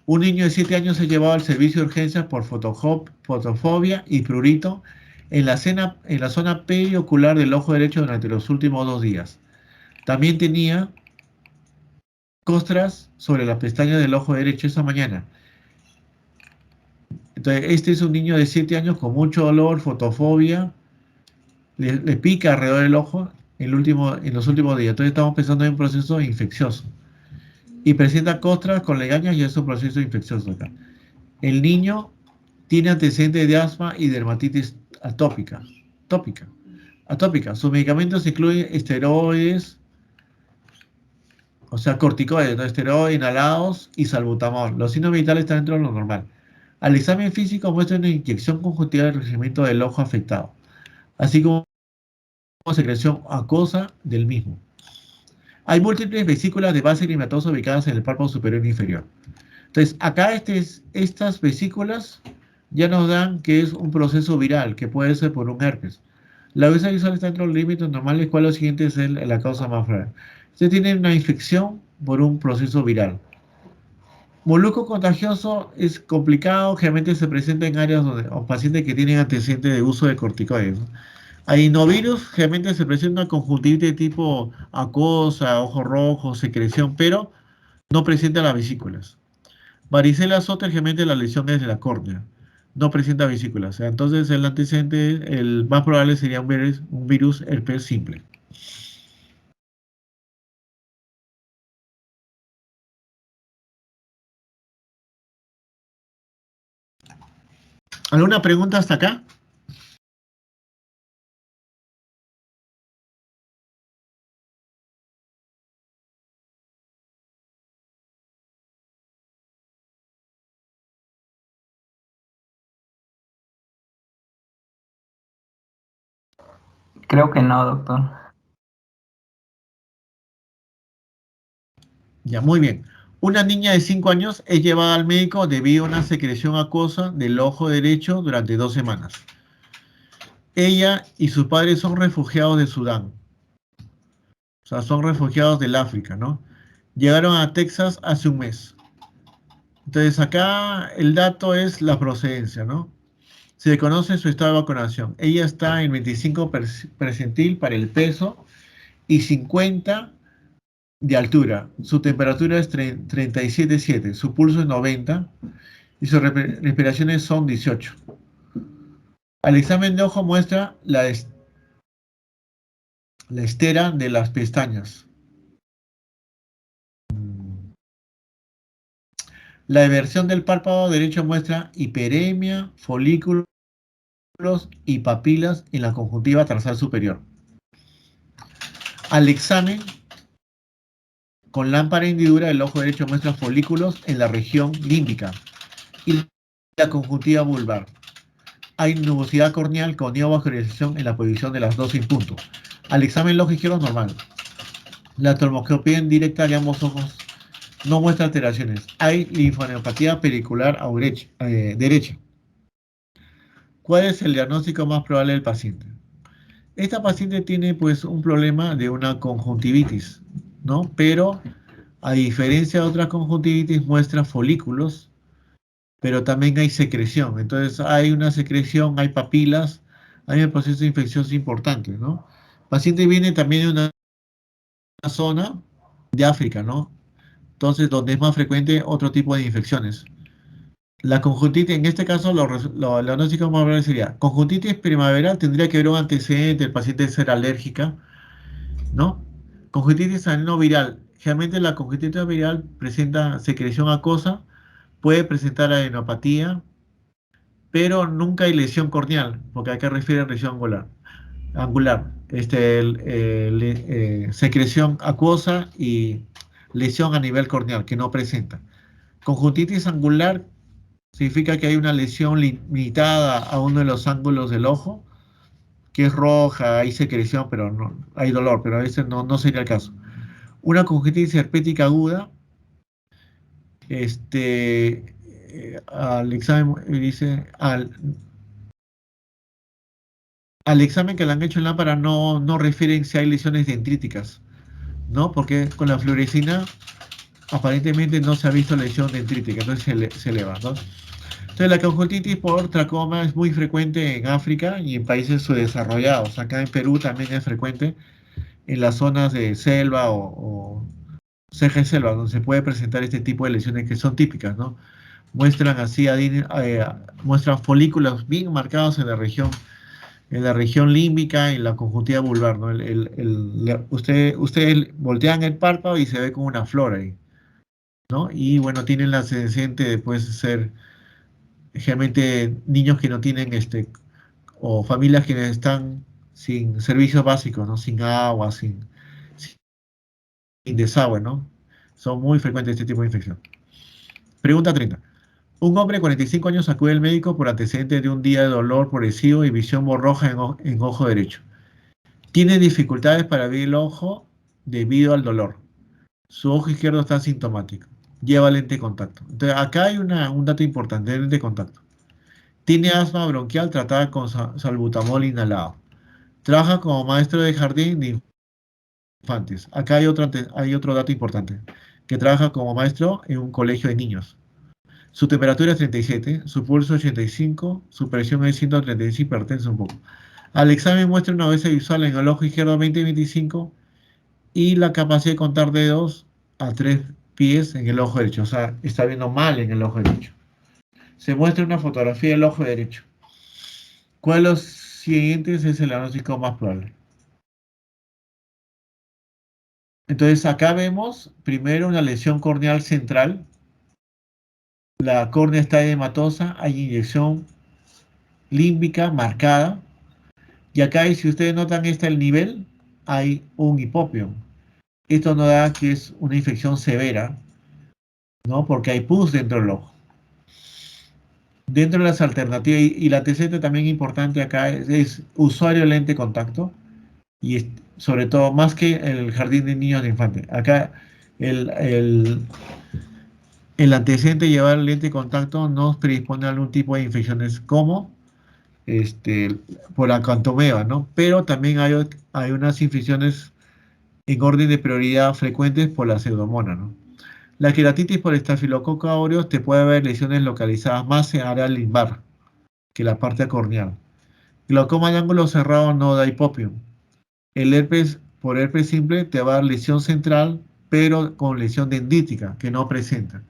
Un niño de 7 años se llevado al servicio de urgencias por fotofobia y prurito en la zona periocular del ojo derecho durante los últimos 2 días. También tenía costras sobre las pestañas del ojo derecho esa mañana. Entonces, este es un niño de 7 años con mucho dolor, fotofobia, le pica alrededor del ojo en los últimos días. Entonces estamos pensando en un proceso infeccioso. Y presenta costras con legañas y es un proceso infeccioso acá. El niño tiene antecedentes de asma y dermatitis atópica. Sus medicamentos incluyen esteroides, o sea, corticoides, ¿no? Esteroides inhalados y salbutamol. Los signos vitales están dentro de lo normal. Al examen físico muestra una inyección conjuntiva del regimiento del ojo afectado, así como secreción acuosa del mismo. Hay múltiples vesículas de base eritematosa ubicadas en el párpado superior e inferior. Entonces, acá estas vesículas ya nos dan que es un proceso viral, que puede ser por un herpes. La obesidad visual está dentro de los límites normales, ¿cuál es lo siguiente? Es la causa más rara. Usted tiene una infección por un proceso viral. Molusco contagioso es complicado, generalmente se presenta en áreas o pacientes que tienen antecedentes de uso de corticoides, ¿no? Adenovirus generalmente se presenta conjuntivitis de tipo acuosa, ojo rojo, secreción, pero no presenta las vesículas. Varicela zoster generalmente la lesión es de la córnea, no presenta vesículas. O sea, entonces el antecedente, el más probable sería un virus herpes simple. ¿Alguna pregunta hasta acá? Creo que no, doctor. Ya, muy bien. Una niña de 5 años es llevada al médico debido a una secreción acuosa del ojo derecho durante 2 semanas. Ella y sus padres son refugiados de Sudán. O sea, son refugiados del África, ¿no? Llegaron a Texas hace un mes. Entonces acá el dato es la procedencia, ¿no? Se conoce su estado de vacunación. Ella está en 25 percentil para el peso y 50 de altura. Su temperatura es 37,7. Su pulso es 90 y sus respiraciones son 18. Al examen de ojo muestra la estera de las pestañas. La eversión del párpado derecho muestra hiperemia, folículos y papilas en la conjuntiva tarsal superior. Al examen con lámpara hendidura, el ojo derecho muestra folículos en la región límbica y la conjuntiva vulvar. Hay nubosidad corneal con neovascularización en la posición de las dos en punto. Al examen del ojo izquierdo normal. La tromoscopía en directa de ambos ojos no muestra alteraciones. Hay linfadenopatía pericular derecha. ¿Cuál es el diagnóstico más probable del paciente? Esta paciente tiene pues un problema de una conjuntivitis, ¿no? Pero a diferencia de otras conjuntivitis muestra folículos, pero también hay secreción. Entonces hay una secreción, hay papilas, hay un proceso infeccioso importante, ¿no? El paciente viene también de una zona de África, ¿no? Entonces, donde es más frecuente otro tipo de infecciones. La conjuntitis, en este caso, lo diagnóstico más probable sería conjuntitis primaveral, tendría que haber un antecedente del paciente de ser alérgica, ¿no? Conjuntitis adenoviral. Generalmente la conjuntitis viral presenta secreción acuosa, puede presentar adenopatía, pero nunca hay lesión corneal, porque acá refiere a lesión angular. Secreción acuosa y lesión a nivel corneal, que no presenta. Conjuntitis angular significa que hay una lesión limitada a uno de los ángulos del ojo, que es roja, hay secreción, pero no hay dolor, pero a veces no sería el caso. Una conjuntitis herpética aguda, al examen dice, al examen que le han hecho en lámpara no refieren si hay lesiones dendríticas, ¿no? Porque con la fluorescina aparentemente no se ha visto lesión dendrítica, entonces se eleva, ¿no? Entonces la conjuntitis por tracoma es muy frecuente en África y en países subdesarrollados. Acá en Perú también es frecuente en las zonas de selva o ceja de selva, donde se puede presentar este tipo de lesiones que son típicas, ¿no? Muestran así, muestran folículos bien marcados en la región límbica y en la conjuntiva vulvar, ¿no? Ustedes voltean el párpado y se ve como una flor ahí, ¿no? Y bueno, tienen la antecedente de pues ser generalmente niños que no tienen o familias que están sin servicios básicos, ¿no? Sin agua, sin desagüe, ¿no? Son muy frecuentes este tipo de infección. Pregunta 30. Un hombre de 45 años acude al médico por antecedentes de un día de dolor progresivo y visión borrosa en ojo derecho. Tiene dificultades para abrir el ojo debido al dolor. Su ojo izquierdo está asintomático. Lleva lente de contacto. Entonces, acá hay un dato importante, lente de contacto. Tiene asma bronquial tratada con salbutamol inhalado. Trabaja como maestro de jardín de infantes. Acá hay otro dato importante, que trabaja como maestro en un colegio de niños. Su temperatura es 37, su pulso 85, su presión es 136, hipertenso un poco. Al examen muestra una obesa visual en el ojo izquierdo 20-25 y la capacidad de contar de 2 a 3 pies en el ojo derecho. O sea, está viendo mal en el ojo derecho. Se muestra una fotografía del ojo derecho. ¿Cuál de los siguientes es el diagnóstico más probable? Entonces acá vemos primero una lesión corneal central. La córnea está edematosa, hay inyección límbica marcada. Y acá, si ustedes notan, está el nivel, hay un hipopio. Esto no da que es una infección severa, ¿no? Porque hay pus dentro del ojo. Dentro de las alternativas, y la antecedente también importante acá es usuario de lente de contacto, y sobre todo más que el jardín de niños de infantes. Acá el, el, el antecedente de llevar lente de contacto nos predispone a algún tipo de infecciones como por acantomeba, ¿no? Pero también hay unas infecciones en orden de prioridad frecuentes por la pseudomonas, ¿no? La queratitis por estafilococo aureus te puede haber lesiones localizadas más en área limbar que la parte corneal. Glaucoma de ángulo cerrado no da hipopio. El herpes por herpes simple te va a dar lesión central, pero con lesión dendrítica que no presenta.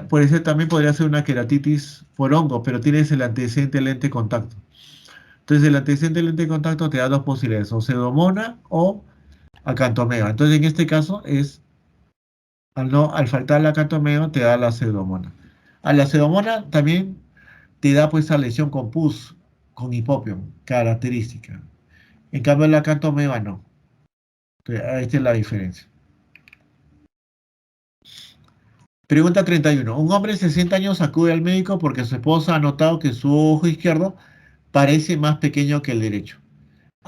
Por eso también podría ser una queratitis por hongo, pero tienes el antecedente lente de contacto. Entonces el antecedente lente de contacto te da dos posibilidades, o pseudomona o acantomega. Entonces en este caso al faltar la acantomega te da la pseudomona. A la pseudomona también te da pues esa lesión con pus, con hipopio, característica. En cambio la acantomega no. Entonces, esta es la diferencia. Pregunta 31. Un hombre de 60 años acude al médico porque su esposa ha notado que su ojo izquierdo parece más pequeño que el derecho.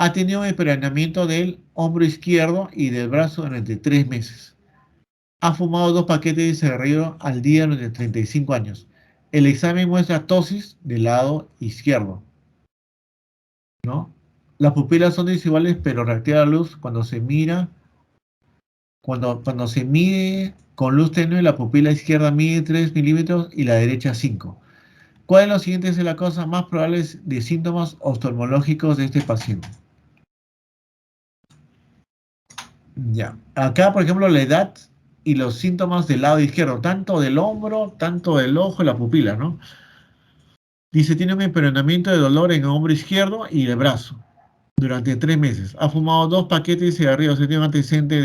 Ha tenido un empeoramiento del hombro izquierdo y del brazo durante 3 meses. Ha fumado 2 paquetes de cigarrillo al día durante 35 años. El examen muestra tosis del lado izquierdo, ¿no? Las pupilas son desiguales pero reactivas a la luz cuando se mira, cuando se mide con luz tenue, la pupila izquierda mide 3 milímetros y la derecha 5. ¿Cuál de los siguientes es la causa más probable de síntomas oftalmológicos de este paciente? Ya. Acá, por ejemplo, la edad y los síntomas del lado izquierdo, tanto del hombro, tanto del ojo y la pupila, ¿no? Dice, tiene un empeoramiento de dolor en el hombro izquierdo y el brazo durante 3 meses. Ha fumado 2 paquetes de cigarrillos, tiene un antecedente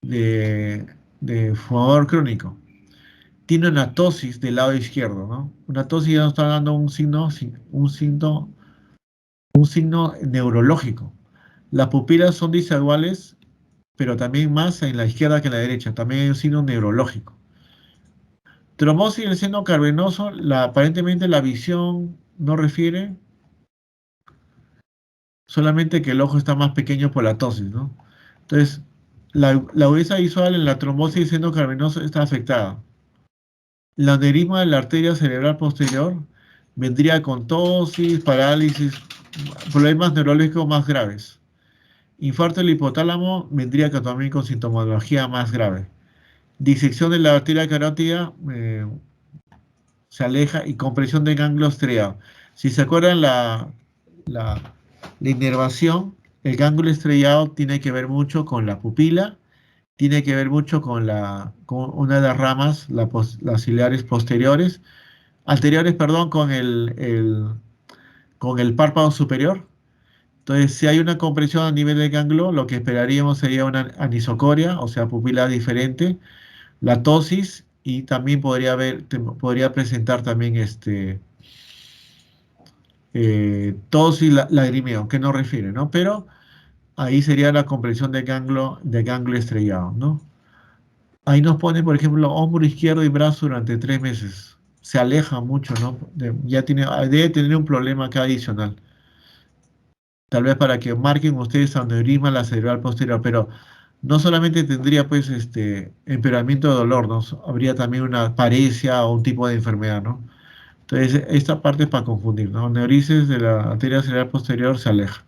de, de fumador crónico. Tiene una tosis del lado izquierdo, ¿no? Una tosis ya nos está dando un signo neurológico. Las pupilas son desiguales, pero también más en la izquierda que en la derecha. También hay un signo neurológico. Trombosis del seno cavernoso, aparentemente la visión no refiere, solamente que el ojo está más pequeño por la tosis, ¿no? Entonces, la agudeza visual en la trombosis del seno cavernoso está afectada. El aneurisma de la arteria cerebral posterior vendría con tosis, parálisis, problemas neurológicos más graves. Infarto del hipotálamo vendría también con sintomatología más grave. Disección de la arteria carótida se aleja y compresión de ganglio estriado. Si se acuerdan la, la inervación, el ganglio estrellado tiene que ver mucho con la pupila, tiene que ver mucho con una de las ramas, las ciliares posteriores, anteriores, perdón, con el párpado superior. Entonces, si hay una compresión a nivel del ganglio, lo que esperaríamos sería una anisocoria, o sea, pupila diferente, la tosis, y también podría presentar también tosis, lagrimeo, que no refiere, ¿no? Pero ahí sería la compresión de ganglio estrellado, ¿no? Ahí nos pone, por ejemplo, hombro izquierdo y brazo durante 3 meses. Se aleja mucho, ¿no? Debe tener un problema acá adicional. Tal vez para que marquen ustedes aneurisma la cerebral posterior, pero no solamente tendría pues empeoramiento de dolor, ¿no? Habría también una paresia o un tipo de enfermedad, ¿no? Entonces, esta parte es para confundir, ¿no? Neurisis de la arteria cerebral posterior se aleja.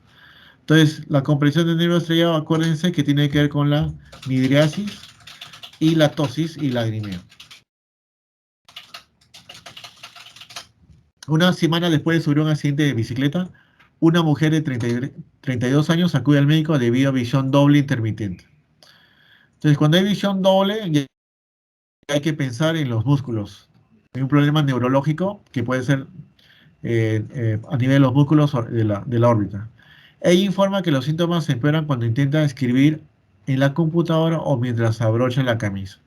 Entonces, la compresión del nervio estrellado, acuérdense que tiene que ver con la midriasis y la tosis y lagrimeo. Una semana después de sufrir un accidente de bicicleta, una mujer de 32 años acude al médico debido a visión doble intermitente. Entonces, cuando hay visión doble, ya hay que pensar en los músculos. Hay un problema neurológico que puede ser a nivel de los músculos de la órbita. Ella informa que los síntomas se empeoran cuando intenta escribir en la computadora o mientras abrocha la camisa.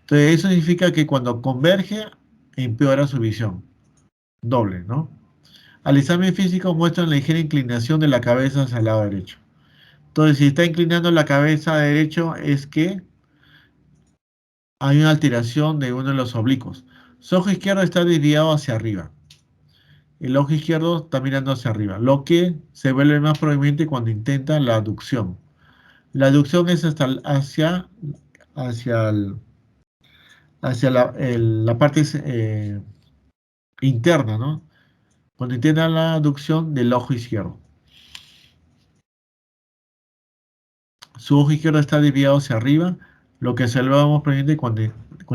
Entonces, eso significa que cuando converge, empeora su visión. Doble, ¿no? Al examen físico muestra la ligera inclinación de la cabeza hacia el lado derecho. Entonces, si está inclinando la cabeza derecho, es que hay una alteración de uno de los oblicuos. Su ojo izquierdo está desviado hacia arriba. El ojo izquierdo está mirando hacia arriba, lo que se vuelve más prominente cuando intenta la aducción. La aducción es hacia, hacia la parte interna, ¿no? Cuando intenta la aducción del ojo izquierdo. Su ojo izquierdo está desviado hacia arriba, lo que se vuelve más prominente cuando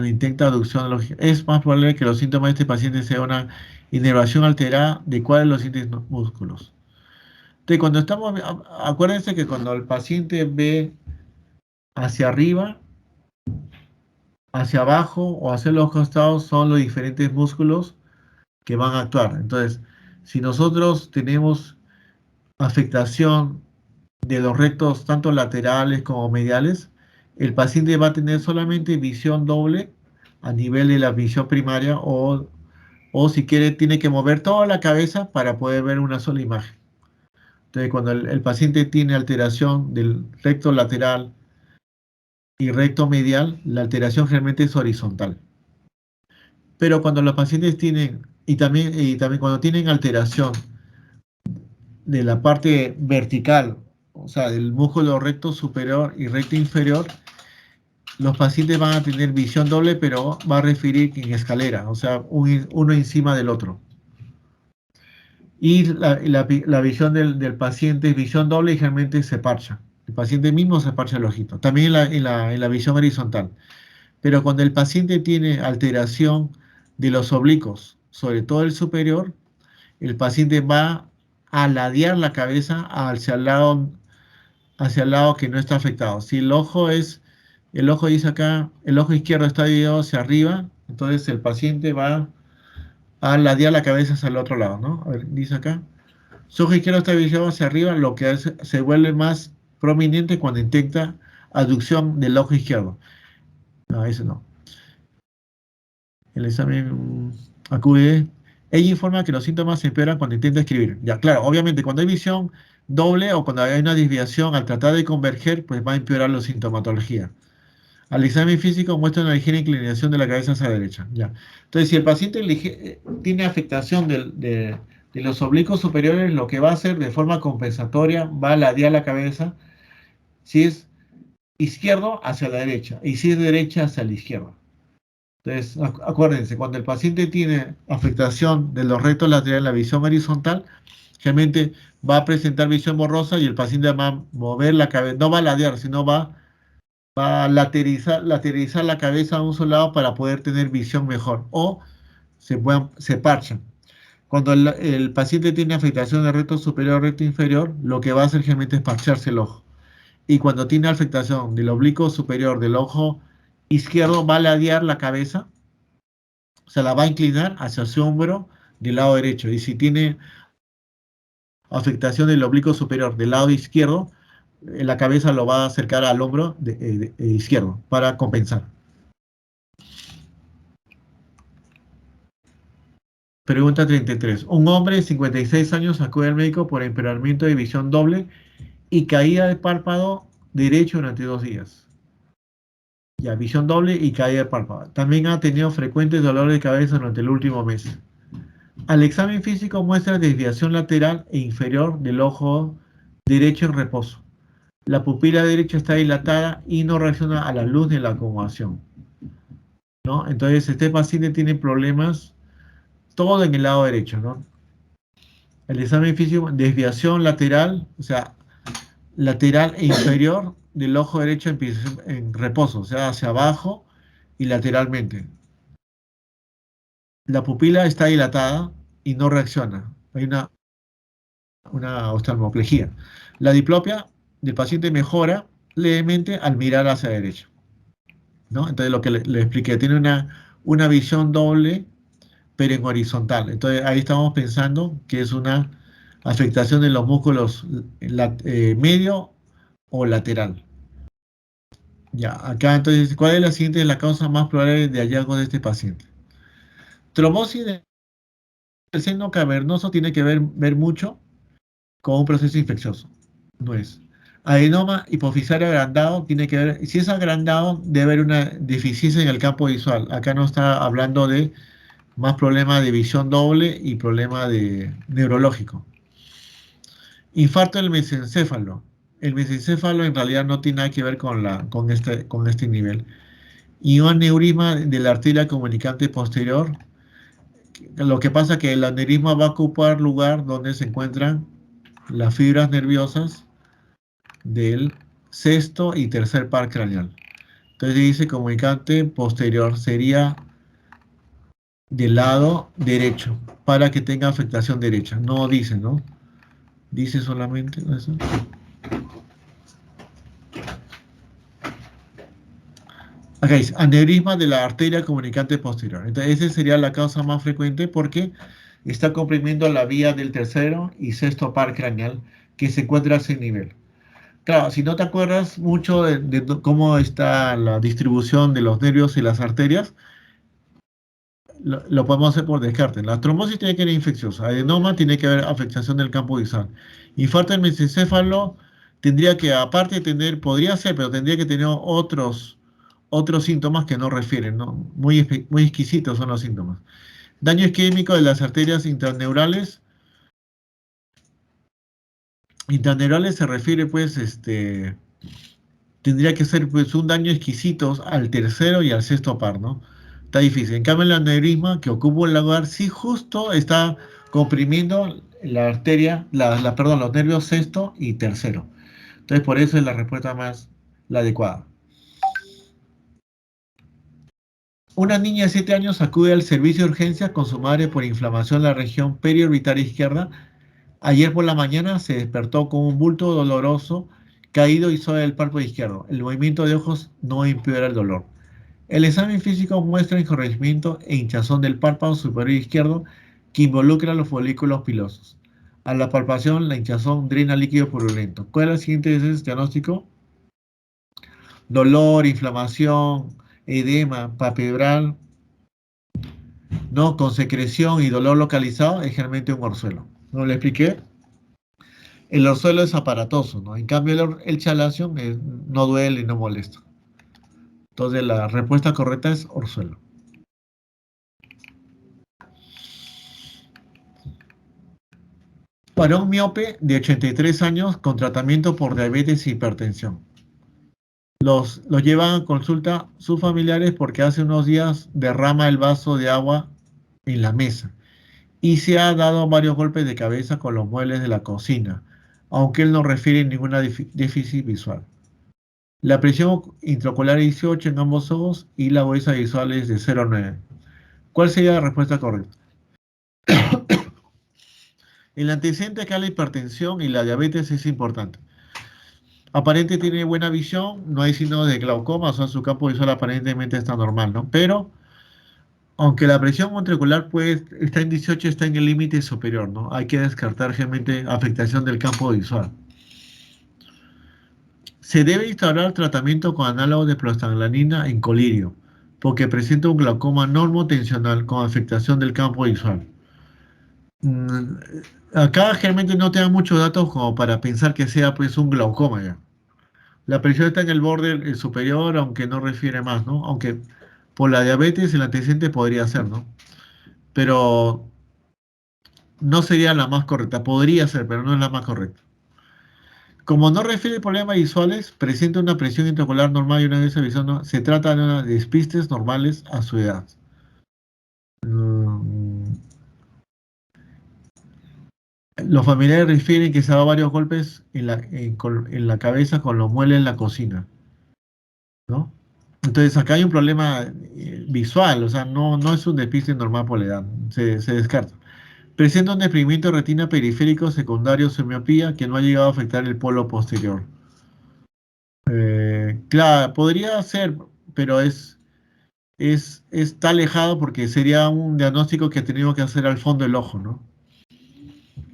intenta aducción del ojo izquierdo. Es más probable que los síntomas de este paciente sean una inervación alterada de cuáles de los siguientes músculos. Entonces, acuérdense que cuando el paciente ve hacia arriba, hacia abajo o hacia los costados, son los diferentes músculos que van a actuar. Entonces, si nosotros tenemos afectación de los rectos tanto laterales como mediales, el paciente va a tener solamente visión doble a nivel de la visión primaria, o si quiere tiene que mover toda la cabeza para poder ver una sola imagen. Entonces, cuando el paciente tiene alteración del recto lateral y recto medial, la alteración generalmente es horizontal. Pero cuando los pacientes tienen, y también cuando tienen alteración de la parte vertical, o sea, del músculo recto superior y recto inferior, los pacientes van a tener visión doble, pero va a referir en escalera, o sea, uno encima del otro. Y la visión del paciente es visión doble y generalmente se parcha. El paciente mismo se parcha el ojito. También en la visión horizontal. Pero cuando el paciente tiene alteración de los oblicuos, sobre todo el superior, el paciente va a ladear la cabeza hacia el lado que no está afectado. Si el ojo dice acá, el ojo izquierdo está dividido hacia arriba, entonces el paciente va a ladear la cabeza hacia el otro lado, ¿no? A ver, dice acá. Su ojo izquierdo está dividido hacia arriba, lo que se vuelve más prominente cuando intenta aducción del ojo izquierdo. No, eso no. El examen acude. Ella informa que los síntomas se empeoran cuando intenta escribir. Ya, claro, obviamente cuando hay visión doble o cuando hay una desviación al tratar de converger, pues va a empeorar la sintomatología. Al examen físico muestra una ligera inclinación de la cabeza hacia la derecha. Ya. Entonces, si el paciente tiene afectación de los oblicuos superiores, lo que va a hacer de forma compensatoria va a ladear la cabeza si es izquierdo hacia la derecha y si es derecha hacia la izquierda. Entonces, acuérdense, cuando el paciente tiene afectación de los rectos laterales en la visión horizontal, generalmente va a presentar visión borrosa y el paciente va a mover la cabeza, no va a ladear, sino va a lateralizar la cabeza a un solo lado para poder tener visión mejor o se parchan. Cuando el paciente tiene afectación del recto superior o recto inferior, lo que va a hacer generalmente es parcharse el ojo. Y cuando tiene afectación del oblicuo superior del ojo izquierdo, va a ladear la cabeza, se la va a inclinar hacia su hombro del lado derecho. Y si tiene afectación del oblicuo superior del lado izquierdo, la cabeza lo va a acercar al hombro izquierdo para compensar. Pregunta 33. Un hombre de 56 años acude al médico por empeoramiento de visión doble y caída de párpado derecho durante 2 días. Ya, visión doble y caída de párpado. También ha tenido frecuentes dolores de cabeza durante el último mes. Al examen físico muestra desviación lateral e inferior del ojo derecho en reposo. La pupila derecha está dilatada y no reacciona a la luz de la acomodación, ¿no? Entonces, este paciente tiene problemas todo en el lado derecho, ¿no? El examen físico, desviación lateral, o sea, lateral e inferior del ojo derecho en reposo, o sea, hacia abajo y lateralmente. La pupila está dilatada y no reacciona. Hay una oftalmoplejía. La diplopia del paciente mejora levemente al mirar hacia la derecha, ¿no? Entonces, lo que le expliqué, tiene una visión doble, pero en horizontal. Entonces, ahí estamos pensando que es una afectación de los músculos medio o lateral. Ya, acá entonces, ¿cuál es la causa más probable de hallazgo de este paciente? Trombosis del seno cavernoso tiene que ver mucho con un proceso infeccioso. No es. Adenoma hipofisario agrandado tiene que ver, si es agrandado, debe haber una deficiencia en el campo visual. Acá no está hablando de más problema de visión doble y problema neurológico. Infarto del mesencéfalo. El mesencéfalo en realidad no tiene nada que ver con este nivel. Y un aneurisma de la arteria comunicante posterior. Lo que pasa es que el aneurisma va a ocupar lugar donde se encuentran las fibras nerviosas del sexto y tercer par craneal. Entonces dice comunicante posterior sería del lado derecho para que tenga afectación derecha. No dice, ¿no? Dice solamente eso. Acá dice aneurisma de la arteria comunicante posterior. Entonces esa sería la causa más frecuente porque está comprimiendo la vía del tercero y sexto par craneal que se encuentra a ese nivel. Claro, si no te acuerdas mucho de cómo está la distribución de los nervios y las arterias, lo podemos hacer por descarte. La trombosis tiene que ser infecciosa, adenoma tiene que haber afectación del campo visual. Infarto del mesencéfalo tendría que, aparte de tener, podría ser, pero tendría que tener otros síntomas que no refieren, ¿no? Muy exquisitos son los síntomas. Daño isquémico de las arterias intraneurales Intraneurales se refiere, pues, tendría que ser pues un daño exquisito al tercero y al sexto par, ¿no? Está difícil. En cambio, el aneurisma que ocupa el lugar, sí justo está comprimiendo la arteria, perdón, los nervios sexto y tercero. Entonces, por eso es la respuesta más la adecuada. Una niña de 7 años acude al servicio de urgencia con su madre por inflamación en la región periorbitaria izquierda. Ayer por la mañana se despertó con un bulto doloroso caído y sobre el párpado izquierdo. El movimiento de ojos no empeora el dolor. El examen físico muestra encorvecimiento e hinchazón del párpado superior izquierdo que involucra los folículos pilosos. A la palpación, la hinchazón drena líquido purulento. ¿Cuál es el siguiente diagnóstico? Dolor, inflamación, edema, papebral, ¿no? Con secreción y dolor localizado, es generalmente un orzuelo. ¿No le expliqué? El orzuelo es aparatoso, ¿no? En cambio, el chalación no duele y no molesta. Entonces, la respuesta correcta es orzuelo. Varón miope de 83 años con tratamiento por diabetes e hipertensión. Los llevan a consulta sus familiares porque hace unos días derrama el vaso de agua en la mesa y se ha dado varios golpes de cabeza con los muebles de la cocina, aunque él no refiere ninguna déficit visual. La presión intraocular es 18 en ambos ojos y la agudeza visual es de 0 a 9. ¿Cuál sería la respuesta correcta? El antecedente acá, la hipertensión y la diabetes es importante. Aparente tiene buena visión, no hay signos de glaucoma, o sea, su campo visual aparentemente está normal, ¿no? Pero, aunque la presión ventricular está en 18, está en el límite superior, ¿no? Hay que descartar realmente afectación del campo visual. Se debe instaurar tratamiento con análogo de prostaglandina en colirio, porque presenta un glaucoma normotensional con afectación del campo visual. Mm, Acá realmente no te dan muchos datos como para pensar que sea pues un glaucoma ya. La presión está en el borde superior, aunque no refiere más, ¿no? Aunque por la diabetes el antecedente podría ser, ¿no? Pero no sería la más correcta. Podría ser, pero no es la más correcta. Como no refiere problemas visuales, presenta una presión intraocular normal y una vez avisando, se trata de una despistes normales a su edad. Mm, Los familiares refieren que se ha dado varios golpes en la cabeza con los muebles en la cocina, ¿no? Entonces acá hay un problema visual, o sea, no es un despiste normal por la edad, se descarta. Presenta un deprimimiento de retina periférico secundario semiopía que no ha llegado a afectar el polo posterior. Claro, podría ser, pero está alejado porque sería un diagnóstico que tenemos que hacer al fondo del ojo, ¿no?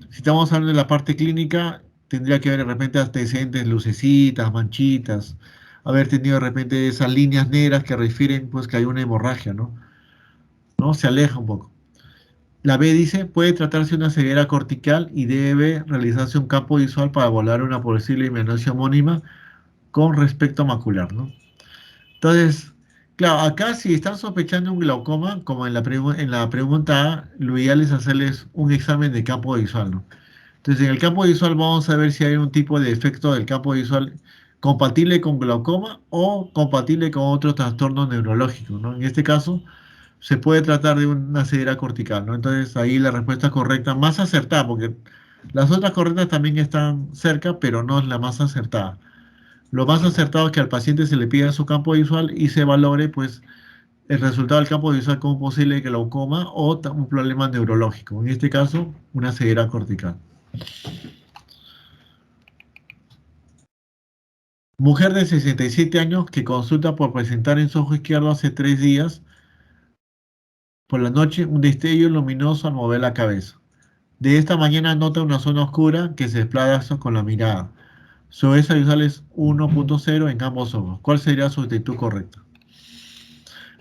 Si estamos hablando de la parte clínica, tendría que haber de repente antecedentes, lucecitas, manchitas, haber tenido de repente esas líneas negras que refieren pues que hay una hemorragia, ¿no? ¿No? Se aleja un poco. La B dice, puede tratarse una ceguera cortical y debe realizarse un campo visual para evaluar una posible hemorragia homónima con respecto macular, ¿no? Entonces, claro, acá si están sospechando un glaucoma, como en la pregunta A, lo ideal es hacerles un examen de campo visual, ¿no? Entonces, en el campo visual vamos a ver si hay un tipo de efecto del campo visual compatible con glaucoma o compatible con otro trastorno neurológico, ¿no? En este caso, se puede tratar de una ceguera cortical, ¿no? Entonces, ahí la respuesta correcta, más acertada, porque las otras correctas también están cerca, pero no es la más acertada. Lo más acertado es que al paciente se le pida su campo visual y se valore, pues, el resultado del campo visual como posible glaucoma o un problema neurológico. En este caso, una ceguera cortical. Mujer de 67 años que consulta por presentar en su ojo izquierdo hace 3 días por la noche un destello luminoso al mover la cabeza. De esta mañana nota una zona oscura que se desplaza con la mirada. Su agudeza visual es 1.0 en ambos ojos. ¿Cuál sería su actitud correcta?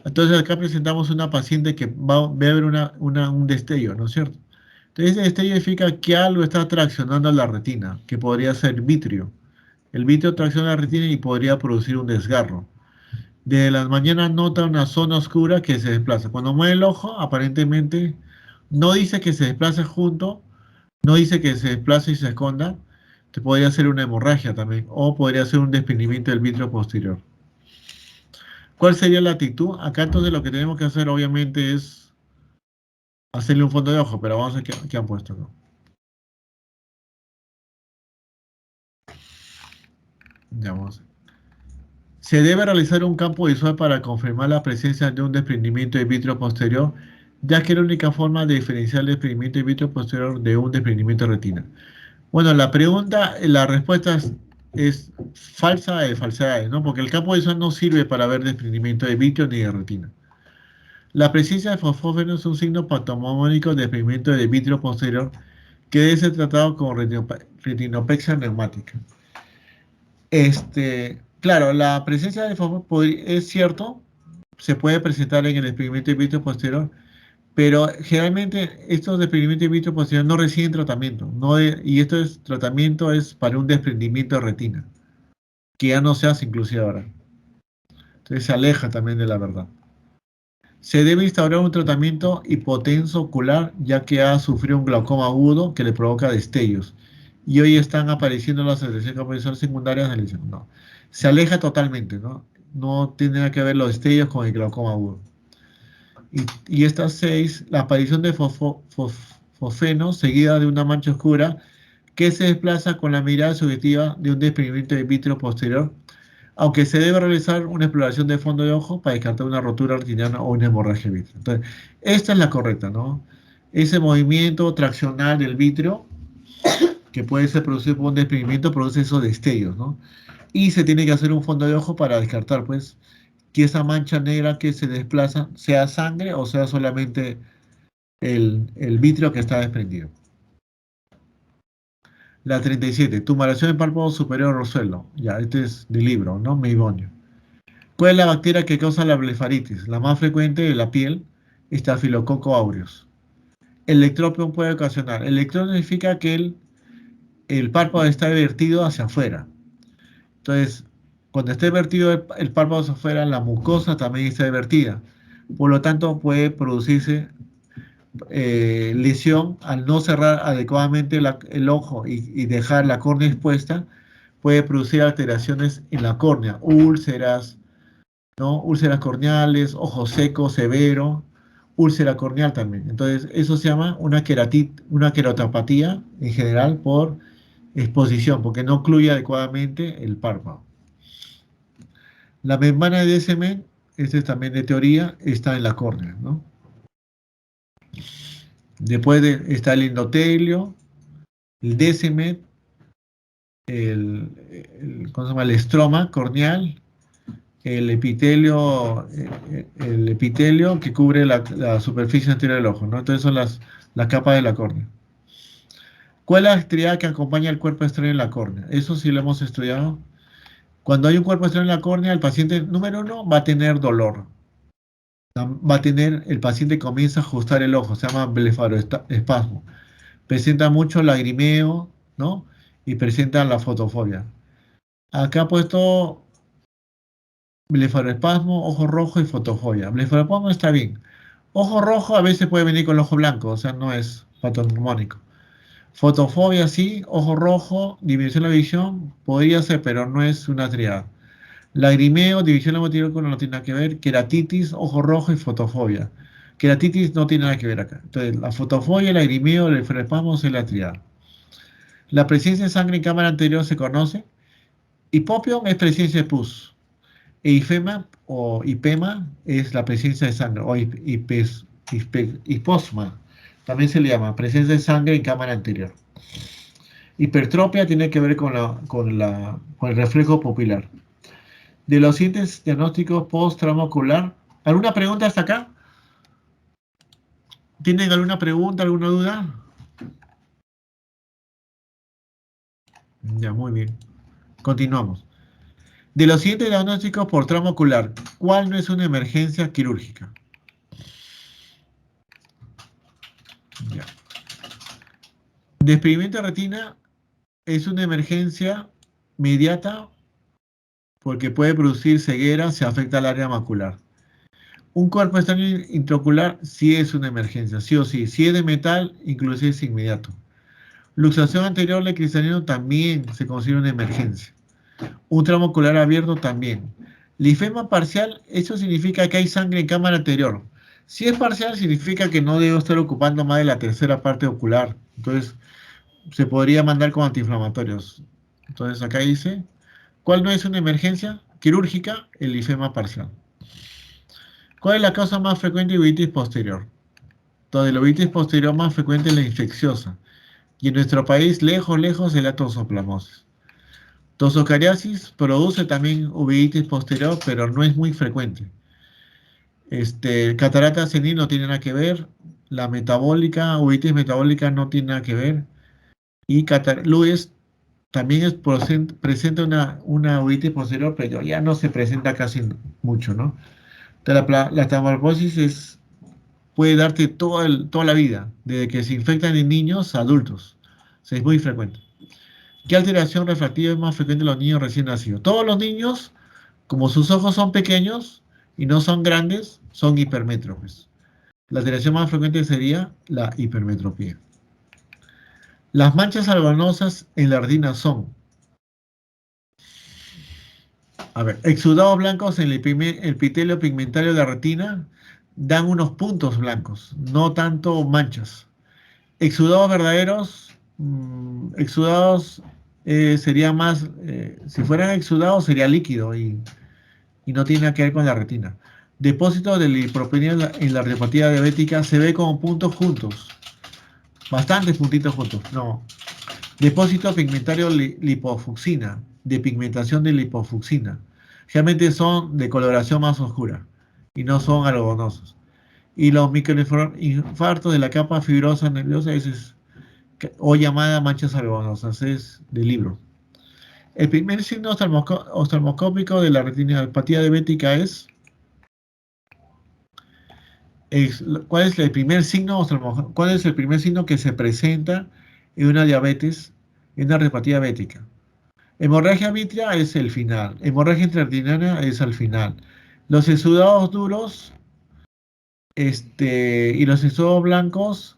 Entonces acá presentamos una paciente que va a ver un destello, ¿no es cierto? Entonces ese destello significa que algo está traccionando la retina, que podría ser vitrio. El vitrio tracciona la retina y podría producir un desgarro. De las mañanas nota una zona oscura que se desplaza. Cuando mueve el ojo, aparentemente no dice que se desplace junto, no dice que se desplace y se esconda. Podría ser una hemorragia también, o podría ser un desprendimiento del vitrio posterior. ¿Cuál sería la actitud? Acá entonces lo que tenemos que hacer obviamente es hacerle un fondo de ojo, pero vamos a ver qué han puesto acá. Ya vamos. Se debe realizar un campo visual para confirmar la presencia de un desprendimiento de vitrio posterior, ya que es la única forma de diferenciar el desprendimiento de vitrio posterior de un desprendimiento de retina. Bueno, la respuesta es falsa de falsedades, ¿no? Porque el campo visual no sirve para ver desprendimiento de vitrio ni de retina. La presencia de fosfógeno es un signo patognomónico de desprendimiento de vitrio posterior que debe ser tratado como retinopexia neumática. Claro, la presencia de fosfógeno es cierto, se puede presentar en el desprendimiento de vitrio posterior, pero generalmente estos desprendimientos de vitrio posterior no reciben tratamiento, y tratamiento es para un desprendimiento de retina, que ya no se hace inclusive ahora. Entonces se aleja también de la verdad. Se debe instaurar un tratamiento hipotenso ocular, ya que ha sufrido un glaucoma agudo que le provoca destellos. Y hoy están apareciendo las secreciones secundarias de lesión. No. Se aleja totalmente, ¿no? No tiene nada que ver los destellos con el glaucoma agudo. Y estas 6, la aparición de fosfeno seguida de una mancha oscura que se desplaza con la mirada subjetiva de un desprendimiento de vitrio posterior, aunque se debe realizar una exploración de fondo de ojo para descartar una rotura retiniana o una hemorragia de vitrio. Entonces, esta es la correcta, ¿no? Ese movimiento traccional del vitrio, que puede ser producido por un desprendimiento, produce esos destellos, ¿no? Y se tiene que hacer un fondo de ojo para descartar, pues, que esa mancha negra que se desplaza sea sangre o sea solamente el vitrio que está desprendido. La 37, tumoración del párpado superior o suelo. Ya, este es del libro, ¿no? Meibonio. ¿Cuál es la bacteria que causa la blefaritis? La más frecuente de la piel, Staphylococcus aureus. Electropion puede ocasionar. Electrón significa que el párpado está vertido hacia afuera. Entonces, cuando esté vertido el párpado hacia afuera, la mucosa también está vertida. Por lo tanto, puede producirse lesión al no cerrar adecuadamente el ojo y dejar la córnea expuesta, puede producir alteraciones en la córnea, úlceras, ¿no? Úlceras corneales, ojo seco, severo, úlcera corneal también. Entonces, eso se llama una queratopatía en general por exposición, porque no ocluye adecuadamente el párpado. La membrana de Descemet, este es también de teoría, está en la córnea, ¿no? Después está el endotelio, el Descemet, ¿cómo se llama? El estroma corneal, el epitelio que cubre la superficie anterior del ojo, ¿no? Entonces son las capas de la córnea. ¿Cuál es la actividad que acompaña el cuerpo extraño en la córnea? Eso sí lo hemos estudiado. Cuando hay un cuerpo extraño en la córnea, el paciente número 1 va a tener dolor. El paciente comienza a ajustar el ojo, se llama blefaroespasmo. Presenta mucho lagrimeo, ¿no? Y presenta la fotofobia. Acá ha puesto blefaroespasmo, ojo rojo y fotofobia. Blefaroespasmo está bien. Ojo rojo a veces puede venir con el ojo blanco, o sea, no es patognomónico. Fotofobia sí, ojo rojo, disminución de la visión, podría ser, pero no es una triada. Lagrimeo, división de la motilícula no tiene nada que ver. Queratitis, ojo rojo y fotofobia. Queratitis no tiene nada que ver acá. Entonces, la fotofobia, el lagrimeo, el blefaroespasmo es la triada. La presencia de sangre en cámara anterior se conoce. Hipopión es presencia de pus. Eifema o hipema es la presencia de sangre. O hiposma también se le llama presencia de sangre en cámara anterior. Hipertropia tiene que ver con el reflejo pupilar. De los siguientes diagnósticos post-trauma ocular, ¿alguna pregunta hasta acá? ¿Tienen alguna pregunta, alguna duda? Ya, muy bien. Continuamos. De los siguientes diagnósticos por trauma ocular, ¿cuál no es una emergencia quirúrgica? Ya. Desprendimiento de retina es una emergencia inmediata porque puede producir ceguera si afecta al área macular. Un cuerpo extraño intraocular sí es una emergencia, sí o sí. Si es de metal, inclusive es inmediato. Luxación anterior de cristalino también se considera una emergencia. Un tramo ocular abierto también. Linfema parcial, eso significa que hay sangre en cámara anterior. Si es parcial, significa que no debo estar ocupando más de la tercera parte ocular. Entonces, se podría mandar con antiinflamatorios. Entonces, acá dice, ¿cuál no es una emergencia quirúrgica? El linfema parcial. ¿Cuál es la causa más frecuente de uveitis posterior? Entonces, la uveitis posterior más frecuente es la infecciosa. Y en nuestro país, lejos, lejos, es la toxoplasmosis. Tosocariasis produce también uveitis posterior, pero no es muy frecuente. Catarata senil no tiene nada que ver. La metabólica, uveitis metabólica no tiene nada que ver. Y Lewis también presenta una uveitis posterior, pero ya no se presenta casi mucho, ¿no? Entonces, la tambalposis puede darte toda la vida, desde que se infectan en niños a adultos. O sea, es muy frecuente. ¿Qué alteración refractiva es más frecuente en los niños recién nacidos? Todos los niños, como sus ojos son pequeños y no son grandes, son hipermétropes. La alteración más frecuente sería la hipermetropía. Las manchas albanosas en la retina son, a ver, exudados blancos en el epitelio pigmentario de la retina dan unos puntos blancos, no tanto manchas. Exudados verdaderos, exudados sería más, si fueran exudados sería líquido y no tiene nada que ver con la retina. Depósito de lipopenia en la retinopatía diabética se ve como puntos juntos, bastantes puntitos juntos. No, depósito pigmentario lipofucsina, de pigmentación de lipofucsina. Realmente son de coloración más oscura y no son algodonosos. Y los microinfartos de la capa fibrosa nerviosa o llamada manchas algodonosas, es del libro. El primer signo oftalmoscópico de la retinopatía diabética ¿cuál es el primer signo cuál es el primer signo que se presenta en una diabetes, en una retinopatía diabética? Hemorragia vítrea es el final, hemorragia intraretiniana es al final. Los exudados duros y los exudados blancos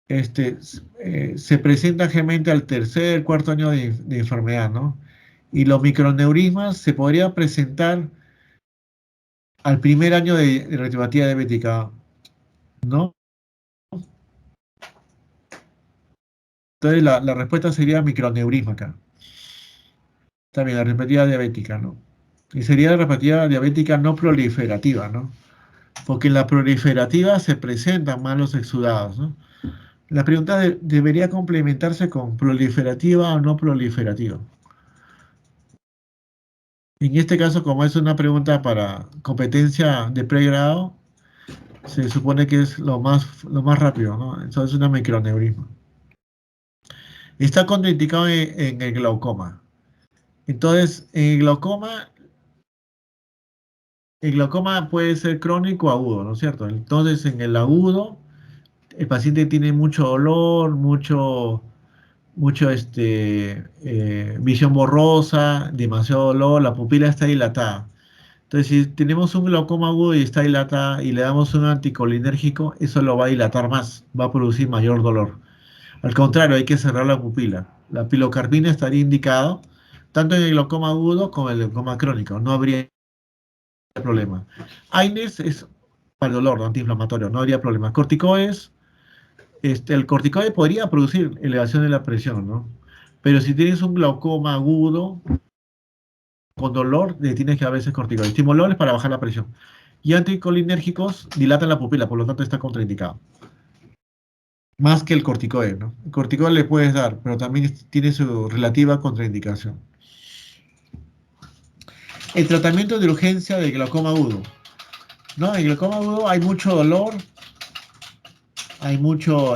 se presentan generalmente al tercer, cuarto año de enfermedad, ¿no? Y los microneurismas se podría presentar al primer año de retinopatía diabética, ¿no? Entonces la respuesta sería microneurisma acá. También la retinopatía diabética, ¿no? Y sería la retinopatía diabética no proliferativa, ¿no? Porque en la proliferativa se presentan más los exudados, ¿no? La pregunta debería complementarse con proliferativa o no proliferativa. En este caso, como es una pregunta para competencia de pregrado, se supone que es lo más rápido, ¿no? Eso es una microneurisma. Está contraindicado en el glaucoma. Entonces, el glaucoma puede ser crónico o agudo, ¿no es cierto? Entonces, en el agudo, el paciente tiene mucho dolor, visión borrosa, demasiado dolor, la pupila está dilatada. Entonces, si tenemos un glaucoma agudo y está dilatada y le damos un anticolinérgico, eso lo va a dilatar más, va a producir mayor dolor. Al contrario, hay que cerrar la pupila. La pilocarpina estaría indicado tanto en el glaucoma agudo como en el glaucoma crónico. No habría problema. AINES es para el dolor, antiinflamatorio, no habría problema. Corticoides, el corticoide podría producir elevación de la presión, ¿no? Pero si tienes un glaucoma agudo con dolor, le tienes que dar a veces corticoides. Estimuladores para bajar la presión. Y anticolinérgicos dilatan la pupila, por lo tanto está contraindicado. Más que el corticoide, ¿no? El corticoide le puedes dar, pero también tiene su relativa contraindicación. El tratamiento de urgencia del glaucoma agudo. ¿No? En el glaucoma agudo hay mucho dolor,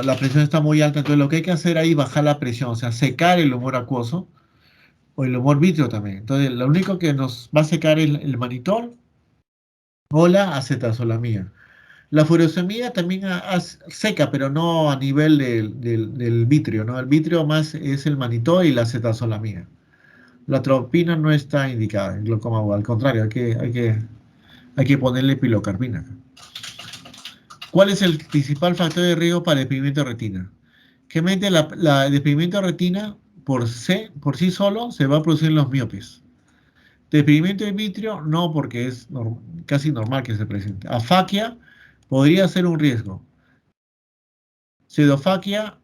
la presión está muy alta, entonces lo que hay que hacer ahí es bajar la presión, o sea, secar el humor acuoso o el humor vítreo también. Entonces, lo único que nos va a secar es el mannitol o la acetazolamida. La furosemida también seca, pero no a nivel del vitrio, ¿no? El vitrio más es el mannitol y la acetazolamida. La atropina no está indicada en glaucoma agudo, al contrario, hay que ponerle pilocarpina. ¿Cuál es el principal factor de riesgo para el deprimimiento de retina? Generalmente el desprendimiento de retina por sí solo se va a producir en los miopes. Desprendimiento de vitrio no, porque es casi normal que se presente. Afaquia podría ser un riesgo. Pseudofaquia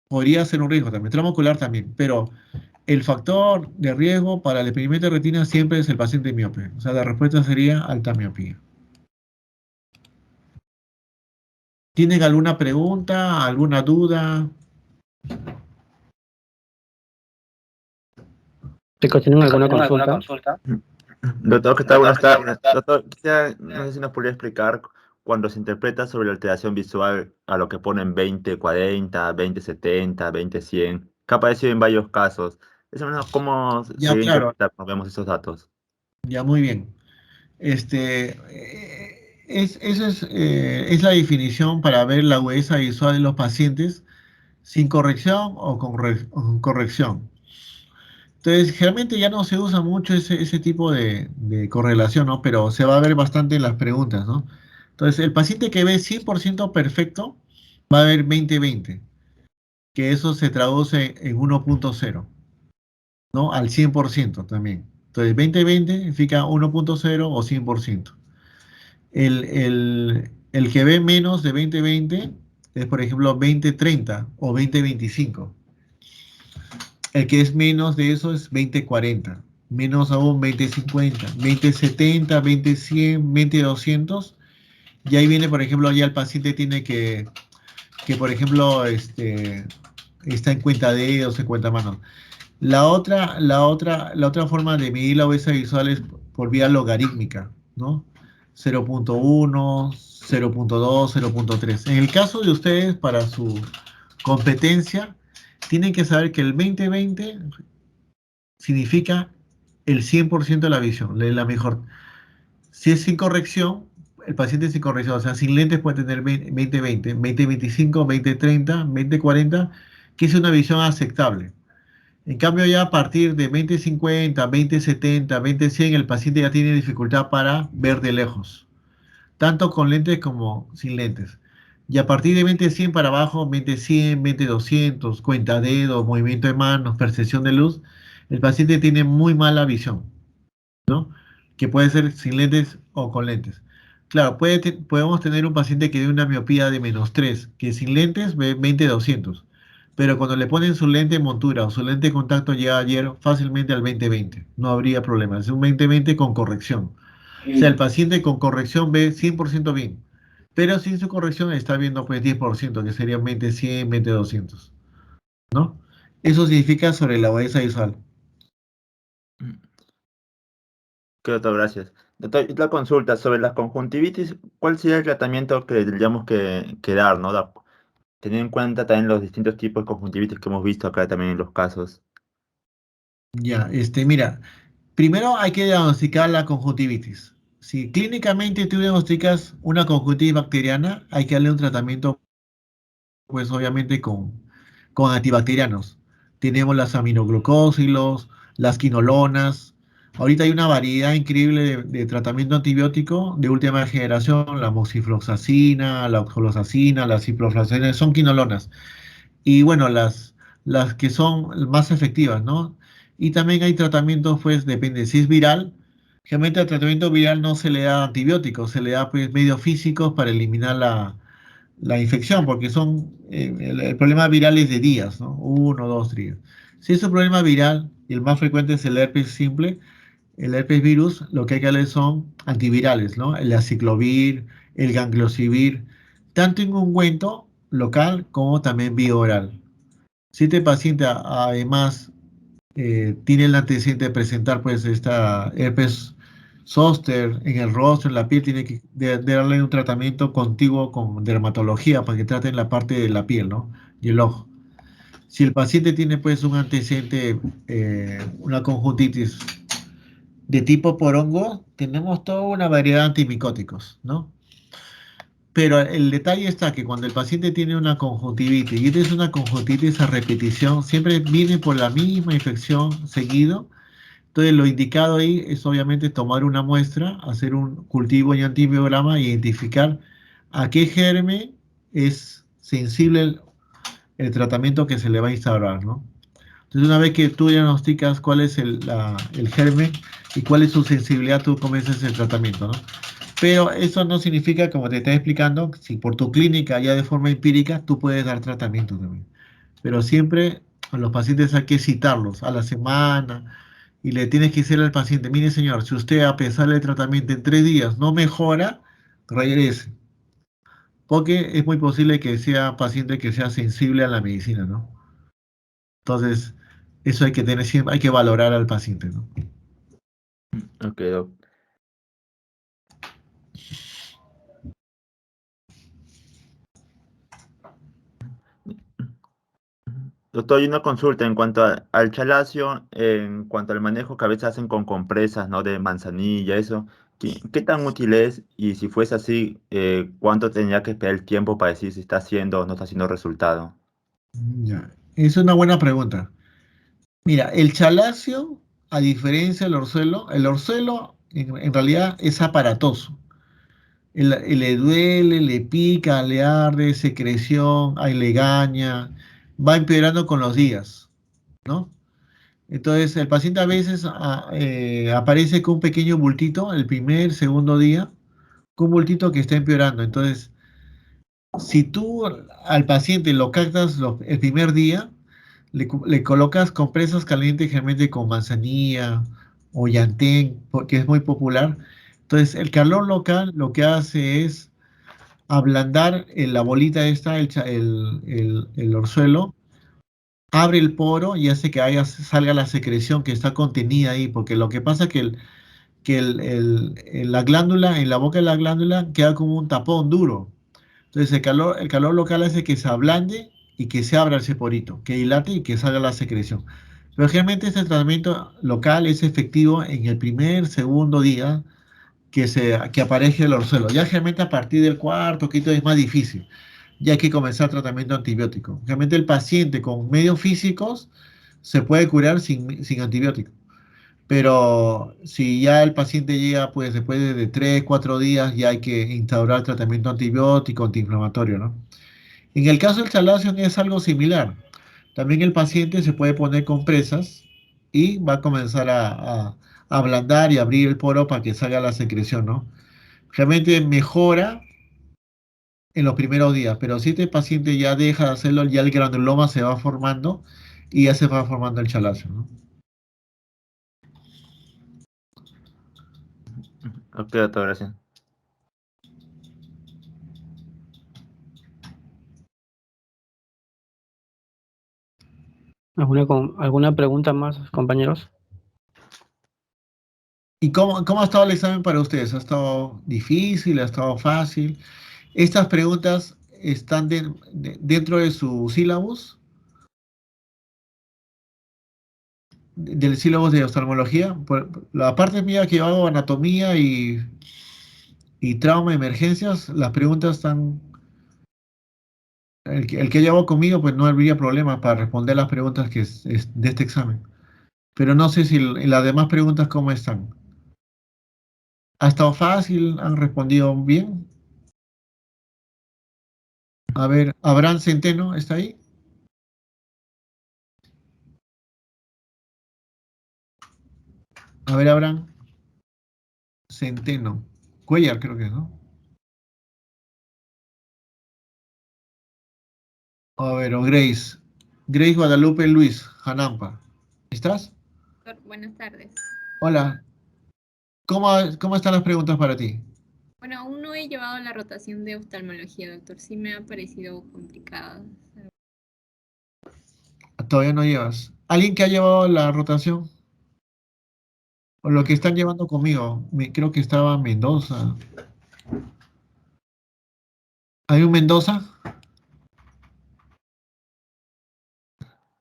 podría ser un riesgo también. Trauma ocular también. Pero el factor de riesgo para el desprendimiento de retina siempre es el paciente miope. O sea, la respuesta sería alta miopía. ¿Tienen alguna pregunta, alguna duda? Chicos, ¿tienen alguna consulta? Doctor, ¿qué tal? Buenas tardes. Doctor, no sé si nos podría explicar cuando se interpreta sobre la alteración visual a lo que ponen 20/40, 20/70, 20/100, que ha aparecido en varios casos. Más o menos, ¿cómo Ya, se claro. interpreta cuando vemos esos datos? Ya, muy bien. Esa es la definición para ver la agudeza visual de los pacientes sin corrección o con corrección. Entonces, generalmente ya no se usa mucho ese tipo de correlación, ¿no? Pero se va a ver bastante en las preguntas, ¿no? Entonces, el paciente que ve 100% perfecto va a ver 20/20, que eso se traduce en 1.0, ¿no? Al 100% también. Entonces, 20/20 significa 1.0 o 100%. El que ve menos de 20/20 es, por ejemplo, 20/30 o 20/25. El que es menos de eso es 20/40. Menos aún 20/50, 20/70, 20/100, 20/200. Y ahí viene, por ejemplo, ya el paciente tiene por ejemplo, está en cuenta dedos, en cuenta manos. La otra forma de medir la obesa visual es por vía logarítmica, ¿no? 0.1, 0.2, 0.3. En el caso de ustedes, para su competencia, tienen que saber que el 20/20 significa el 100% de la visión, la mejor. Si es sin corrección, el paciente sin corrección, o sea, sin lentes puede tener 20/20, 20/25, 20/30, 20/40, que es una visión aceptable. En cambio, ya a partir de 20/50, 20/70, 20/100, el paciente ya tiene dificultad para ver de lejos, tanto con lentes como sin lentes. Y a partir de 20/100 para abajo, 20/100, 20/200, cuenta dedos, movimiento de manos, percepción de luz, el paciente tiene muy mala visión, ¿no? Que puede ser sin lentes o con lentes. Claro, podemos tener un paciente que tiene una miopía de -3, que sin lentes ve 20/200, pero cuando le ponen su lente de montura o su lente de contacto llega ayer fácilmente al 20/20, no habría problema, es un 20/20 con corrección. O sea, el paciente con corrección ve 100% bien, pero sin su corrección está viendo pues 10%, que serían 20/100, 20/200, ¿no? Eso significa sobre la agudeza visual. Ok, doctor, gracias. Doctor, y la consulta sobre las conjuntivitis, ¿cuál sería el tratamiento que tendríamos que dar, ¿no? Teniendo en cuenta también los distintos tipos de conjuntivitis que hemos visto acá también en los casos. Ya, mira, primero hay que diagnosticar la conjuntivitis. Si clínicamente tú diagnosticas una conjuntivitis bacteriana, hay que darle un tratamiento, pues obviamente con antibacterianos. Tenemos las aminoglucósilos, las quinolonas. Ahorita hay una variedad increíble de tratamiento antibiótico de última generación, la moxifloxacina, la oxalosacina, la ciprofloxacina, son quinolonas. Y bueno, las que son más efectivas, ¿no? Y también hay tratamientos, pues depende, si es viral, generalmente al tratamiento viral no se le da antibióticos, se le da pues medios físicos para eliminar la infección, porque el problema viral es de días, ¿no? 1, 2 días. Si es un problema viral, y el más frecuente es el herpes simple, el herpes virus, lo que hay que darle son antivirales, ¿no? El aciclovir, el gangliosivir, tanto en ungüento local como también vía oral. Si este paciente además tiene el antecedente de presentar pues esta herpes zóster en el rostro, en la piel, tiene que darle un tratamiento contiguo con dermatología para que traten la parte de la piel, ¿no? Y el ojo. Si el paciente tiene pues un antecedente, una conjuntitis de tipo porongo, tenemos toda una variedad de antimicóticos, ¿no? Pero el detalle está que cuando el paciente tiene una conjuntivitis, y esta es una conjuntitis a repetición, siempre viene por la misma infección seguido, entonces lo indicado ahí es obviamente tomar una muestra, hacer un cultivo y antibiograma e identificar a qué germen es sensible el tratamiento que se le va a instaurar, ¿no? Entonces, una vez que tú diagnosticas cuál es el germen y cuál es su sensibilidad, tú comienzas el tratamiento, ¿no? Pero eso no significa, como te estaba explicando, si por tu clínica ya de forma empírica, tú puedes dar tratamiento también. Pero siempre a los pacientes hay que citarlos a la semana y le tienes que decir al paciente, mire señor, si usted a pesar del tratamiento en 3 días no mejora, regrese. Porque es muy posible que sea paciente que sea sensible a la medicina, ¿no? Entonces, eso hay que tener siempre, hay que valorar al paciente, ¿no? Ok, doc. Doctor, hay una consulta en cuanto al chalacio, en cuanto al manejo que a veces hacen con compresas, ¿no? De manzanilla, eso. ¿Qué tan útil es? Y si fuese así, ¿cuánto tendría que esperar el tiempo para decir si está haciendo o no está haciendo resultado? Ya. Es una buena pregunta. Mira, el chalacio, a diferencia del orzuelo, el orzuelo en realidad es aparatoso. Le duele, le pica, le arde, secreción, hay legaña, va empeorando con los días, ¿no? Entonces, el paciente a veces aparece con un pequeño bultito el primer, segundo día, con un bultito que está empeorando. Entonces, si tú al paciente lo captas el primer día, le colocas compresas calientes generalmente con manzanilla o llantén, que es muy popular. Entonces, el calor local lo que hace es ablandar la bolita esta, el orzuelo, abre el poro y hace que salga la secreción que está contenida ahí, porque lo que pasa es que, la glándula, en la boca de la glándula queda como un tapón duro. Entonces el calor local hace que se ablande y que se abra ese porito, que dilate y que salga la secreción. Pero generalmente este tratamiento local es efectivo en el primer, segundo día que aparezca el orzuelo. Ya generalmente a partir del cuarto, quinto es más difícil. Ya hay que comenzar tratamiento antibiótico. Realmente el paciente con medios físicos se puede curar sin antibiótico. Pero si ya el paciente llega, pues después de 3, 4 días, ya hay que instaurar tratamiento antibiótico, antiinflamatorio, ¿no? En el caso del Chalazion es algo similar. También el paciente se puede poner compresas y va a comenzar a ablandar y abrir el poro para que salga la secreción, ¿no? Realmente mejora en los primeros días, pero si este paciente ya deja de hacerlo, ya el granuloma se va formando y ya se va formando el chalazo, ¿no? Ok, doctor, gracias. ¿Alguna pregunta más, compañeros? ¿Y cómo ha estado el examen para ustedes? ¿Ha estado difícil? ¿Ha estado fácil? ¿Estas preguntas están dentro de su sílabus, del sílabus de oftalmología? La parte mía que yo hago anatomía y trauma y emergencias, las preguntas están. El que llevo conmigo, pues no habría problema para responder las preguntas es de este examen. Pero no sé si las demás preguntas cómo están. ¿Ha estado fácil? ¿Han respondido bien? A ver, Abraham Centeno, ¿está ahí? A ver, Abraham Centeno. Cuellar, creo que es, ¿no? A ver, o Grace. Grace Guadalupe Luis, Janampa. ¿Estás? Buenas tardes. Hola. ¿Cómo están las preguntas para ti? Bueno, aún no he llevado la rotación de oftalmología, doctor. Sí me ha parecido complicado. Todavía no llevas. ¿Alguien que ha llevado la rotación? O lo que están llevando conmigo. Creo que estaba Mendoza. ¿Hay un Mendoza?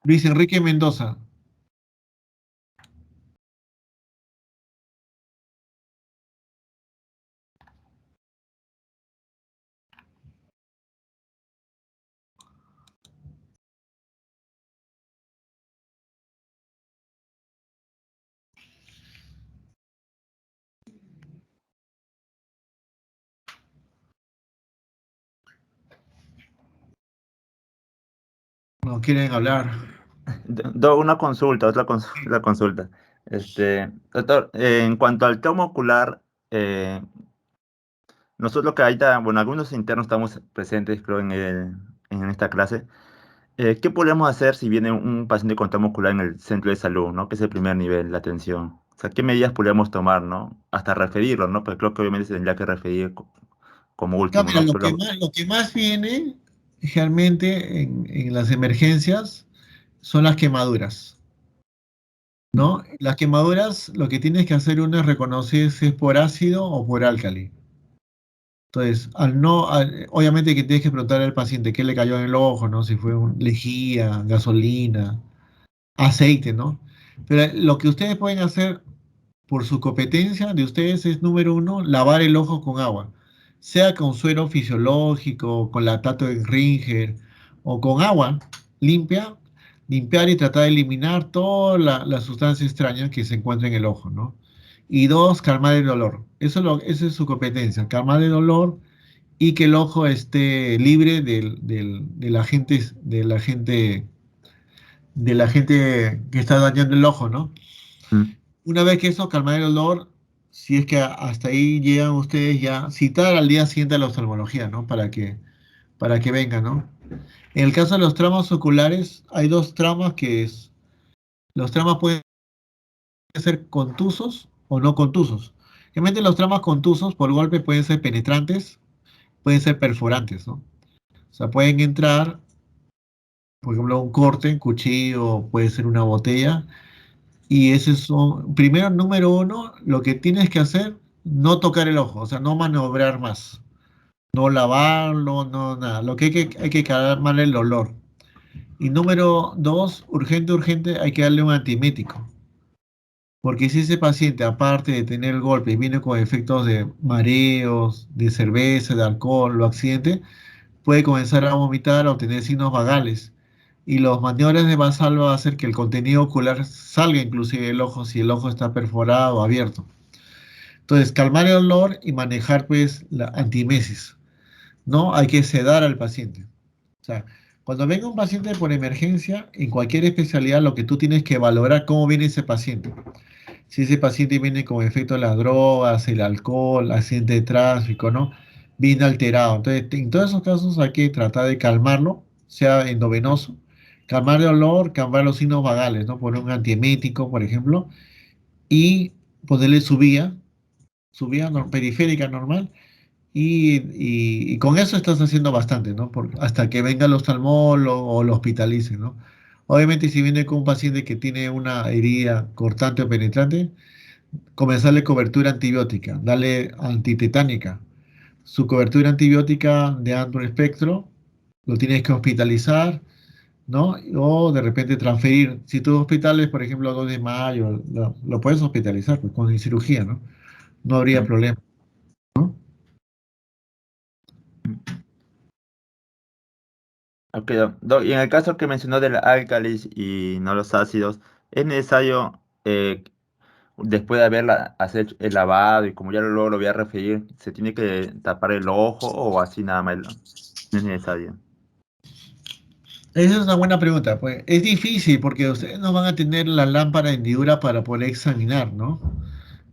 Luis Enrique Mendoza. No quieren hablar. Una consulta, otra consulta. Doctor, en cuanto al trauma ocular, nosotros que ahorita, bueno, algunos internos estamos presentes, creo, en esta clase. ¿Qué podemos hacer si viene un paciente con trauma ocular en el centro de salud, ¿no? Que es el primer nivel, la atención. O sea, ¿qué medidas podríamos tomar, ¿no? Hasta referirlo, ¿no? Porque creo que obviamente se tendría que referir como Claro, último, mira, ¿no? lo que más viene realmente en las emergencias son las quemaduras, ¿no? Las quemaduras, lo que tienes que hacer uno es reconocer si es por ácido o por álcali. Entonces, obviamente que tienes que preguntarle al paciente qué le cayó en el ojo, ¿no? Si fue lejía, gasolina, aceite, ¿no? Pero lo que ustedes pueden hacer por su competencia de ustedes es, número uno, lavar el ojo con agua, sea con suero fisiológico, con lactato de Ringer o con agua limpia, limpiar y tratar de eliminar toda la sustancia extraña que se encuentra en el ojo, ¿no? Y dos, calmar el dolor. Esa es su competencia, calmar el dolor y que el ojo esté libre del agente que está dañando el ojo, ¿no? Mm. Una vez que eso calma el dolor, si es que hasta ahí llegan ustedes ya, citar al día siguiente a la oftalmología, ¿no? Para que vengan, ¿no? En el caso de los traumas oculares, hay dos traumas los traumas pueden ser contusos o no contusos. Realmente los traumas contusos por golpe pueden ser penetrantes, pueden ser perforantes, ¿no? O sea, pueden entrar, por ejemplo, un corte, un cuchillo, puede ser una botella. Y ese es, primero, número uno, lo que tienes que hacer, no tocar el ojo, o sea, no maniobrar más, no lavarlo, no nada. Lo que hay que calmar el dolor. Y número dos, urgente, urgente, hay que darle un antiemético. Porque si ese paciente, aparte de tener el golpe, y viene con efectos de mareos, de cerveza, de alcohol o accidente, puede comenzar a vomitar o tener signos vagales. Y los maniobras de Valsalva va a hacer que el contenido ocular salga inclusive del ojo si el ojo está perforado o abierto. Entonces, calmar el dolor y manejar pues la antimesis. No hay que sedar al paciente. O sea, cuando venga un paciente por emergencia, en cualquier especialidad, lo que tú tienes que valorar cómo viene ese paciente. Si ese paciente viene con efecto de las drogas, el alcohol, accidente de tráfico, ¿no? Viene alterado. Entonces, en todos esos casos hay que tratar de calmarlo, sea endovenoso, calmar el dolor, calmar los signos vagales, ¿no? Poner un antiemético, por ejemplo, y ponerle su vía periférica normal, y con eso estás haciendo bastante, ¿no? Hasta que venga el oftalmólogo o lo hospitalicen, ¿no? Obviamente, si viene con un paciente que tiene una herida cortante o penetrante, comenzarle cobertura antibiótica, darle antitetánica. Su cobertura antibiótica de amplio espectro, lo tienes que hospitalizar, ¿no? O de repente transferir. Si tu hospital es, por ejemplo, 2 de mayo, lo puedes hospitalizar pues, con cirugía, ¿no? No habría Mm. problema, ¿no? Ok, y en el caso que mencionó del álcalis y no los ácidos, ¿es necesario, después de hacer el lavado y como ya luego lo voy a referir, se tiene que tapar el ojo o así nada más? No es necesario. Esa es una buena pregunta. Pues es difícil porque ustedes no van a tener la lámpara hendidura para poder examinar, ¿no?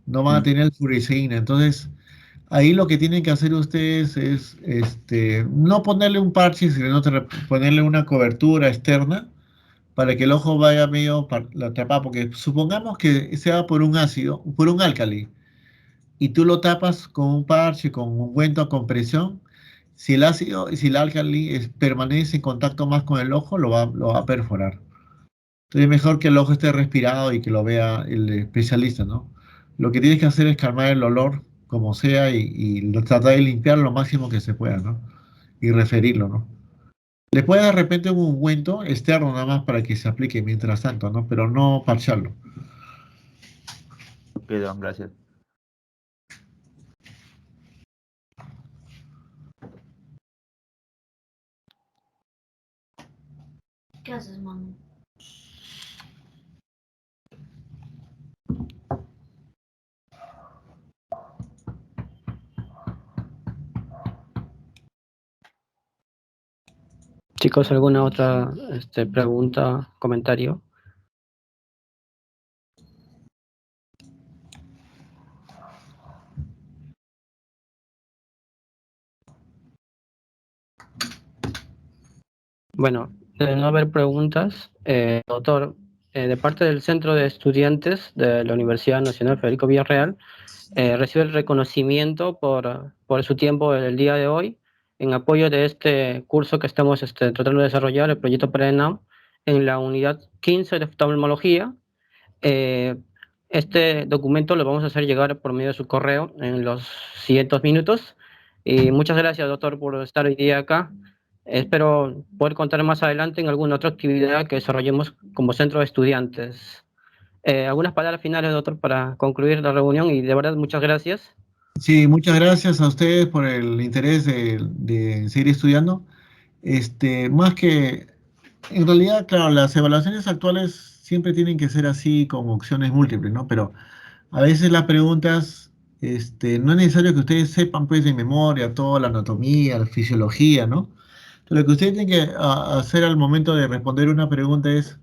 No van a Mm. tener el fluoresceína. Entonces, ahí lo que tienen que hacer ustedes es no ponerle un parche, sino ponerle una cobertura externa para que el ojo vaya medio la tapa, porque supongamos que sea por un ácido, por un álcali, y tú lo tapas con un parche, con un ungüento con presión. Si el ácido y si el álcali permanece en contacto más con el ojo, lo va a perforar. Entonces es mejor que el ojo esté respirado y que lo vea el especialista, ¿no? Lo que tienes que hacer es calmar el olor, como sea, y tratar de limpiar lo máximo que se pueda, ¿no? Y referirlo, ¿no? Le puede de repente un ungüento externo nada más para que se aplique mientras tanto, ¿no? Pero no parcharlo. Ok, gracias. ¿Qué haces, mami? Chicos, ¿alguna otra pregunta, comentario? Bueno, de no haber preguntas, doctor, de parte del Centro de Estudiantes de la Universidad Nacional Federico Villarreal, recibe el reconocimiento por su tiempo el día de hoy en apoyo de este curso que estamos tratando de desarrollar, el proyecto PRENAM, en la unidad 15 de oftalmología. Este documento lo vamos a hacer llegar por medio de su correo en los siguientes minutos. Y muchas gracias, doctor, por estar hoy día acá. Espero poder contar más adelante en alguna otra actividad que desarrollemos como centro de estudiantes. Algunas palabras finales, doctor, para concluir la reunión y de verdad muchas gracias. Sí, muchas gracias a ustedes por el interés de seguir estudiando. Más que, en realidad, claro, las evaluaciones actuales siempre tienen que ser así con opciones múltiples, ¿no? Pero a veces las preguntas, no es necesario que ustedes sepan pues de memoria toda la anatomía, la fisiología, ¿no? Lo que ustedes tienen que hacer al momento de responder una pregunta es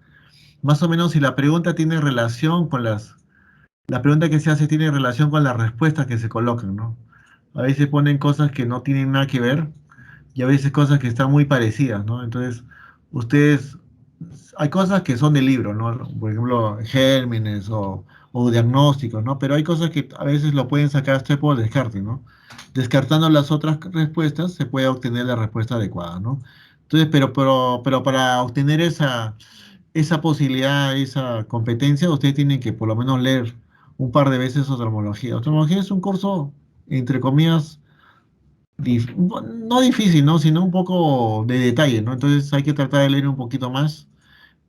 más o menos si la pregunta tiene relación con la pregunta que se hace tiene relación con las respuestas que se colocan, ¿no? A veces ponen cosas que no tienen nada que ver y a veces cosas que están muy parecidas, ¿no? Entonces, ustedes, hay cosas que son del libro, ¿no? Por ejemplo, gérmenes o diagnósticos, ¿no? Pero hay cosas que a veces lo pueden sacar usted por descarte, ¿no? Descartando las otras respuestas, se puede obtener la respuesta adecuada, ¿no? Entonces, pero para obtener esa posibilidad, esa competencia, usted tiene que por lo menos leer un par de veces oftalmología. Oftalmología es un curso, entre comillas, no difícil, ¿no? Sino un poco de detalle, ¿no? Entonces hay que tratar de leer un poquito más,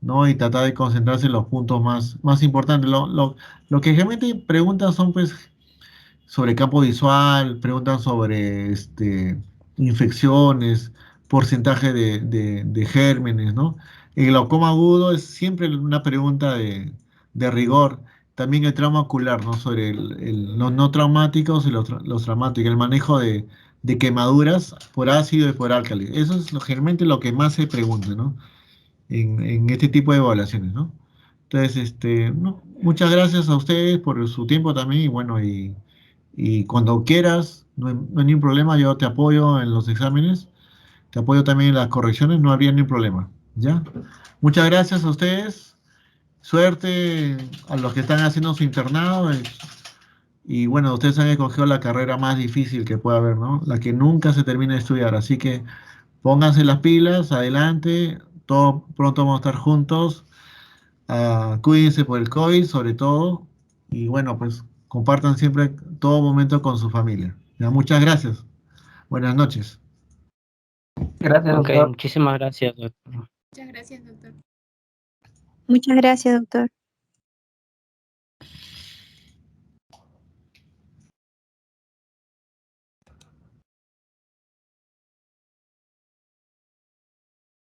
¿no? Y tratar de concentrarse en los puntos más importantes. Lo que realmente preguntan son, pues, sobre campo visual, preguntan sobre infecciones, porcentaje de gérmenes, ¿no? El glaucoma agudo es siempre una pregunta de rigor. También el trauma ocular, ¿no? Sobre los no traumáticos y los traumáticos, el manejo de quemaduras por ácido y por álcali. Eso es generalmente lo que más se pregunta, ¿no? En este tipo de evaluaciones, ¿no? Entonces, no, muchas gracias a ustedes por su tiempo también y bueno, y cuando quieras, no hay ningún problema, yo te apoyo en los exámenes, te apoyo también en las correcciones, no habría ningún problema, ¿ya? Muchas gracias a ustedes, suerte a los que están haciendo su internado y bueno, ustedes han escogido la carrera más difícil que pueda haber, ¿no? La que nunca se termina de estudiar, así que pónganse las pilas, adelante, todo pronto vamos a estar juntos. Cuídense por el COVID, sobre todo. Y bueno, pues compartan siempre todo momento con su familia. Ya, muchas gracias. Buenas noches. Gracias, ok, muchísimas gracias, doctor. Muchas gracias, doctor. Muchas gracias, doctor.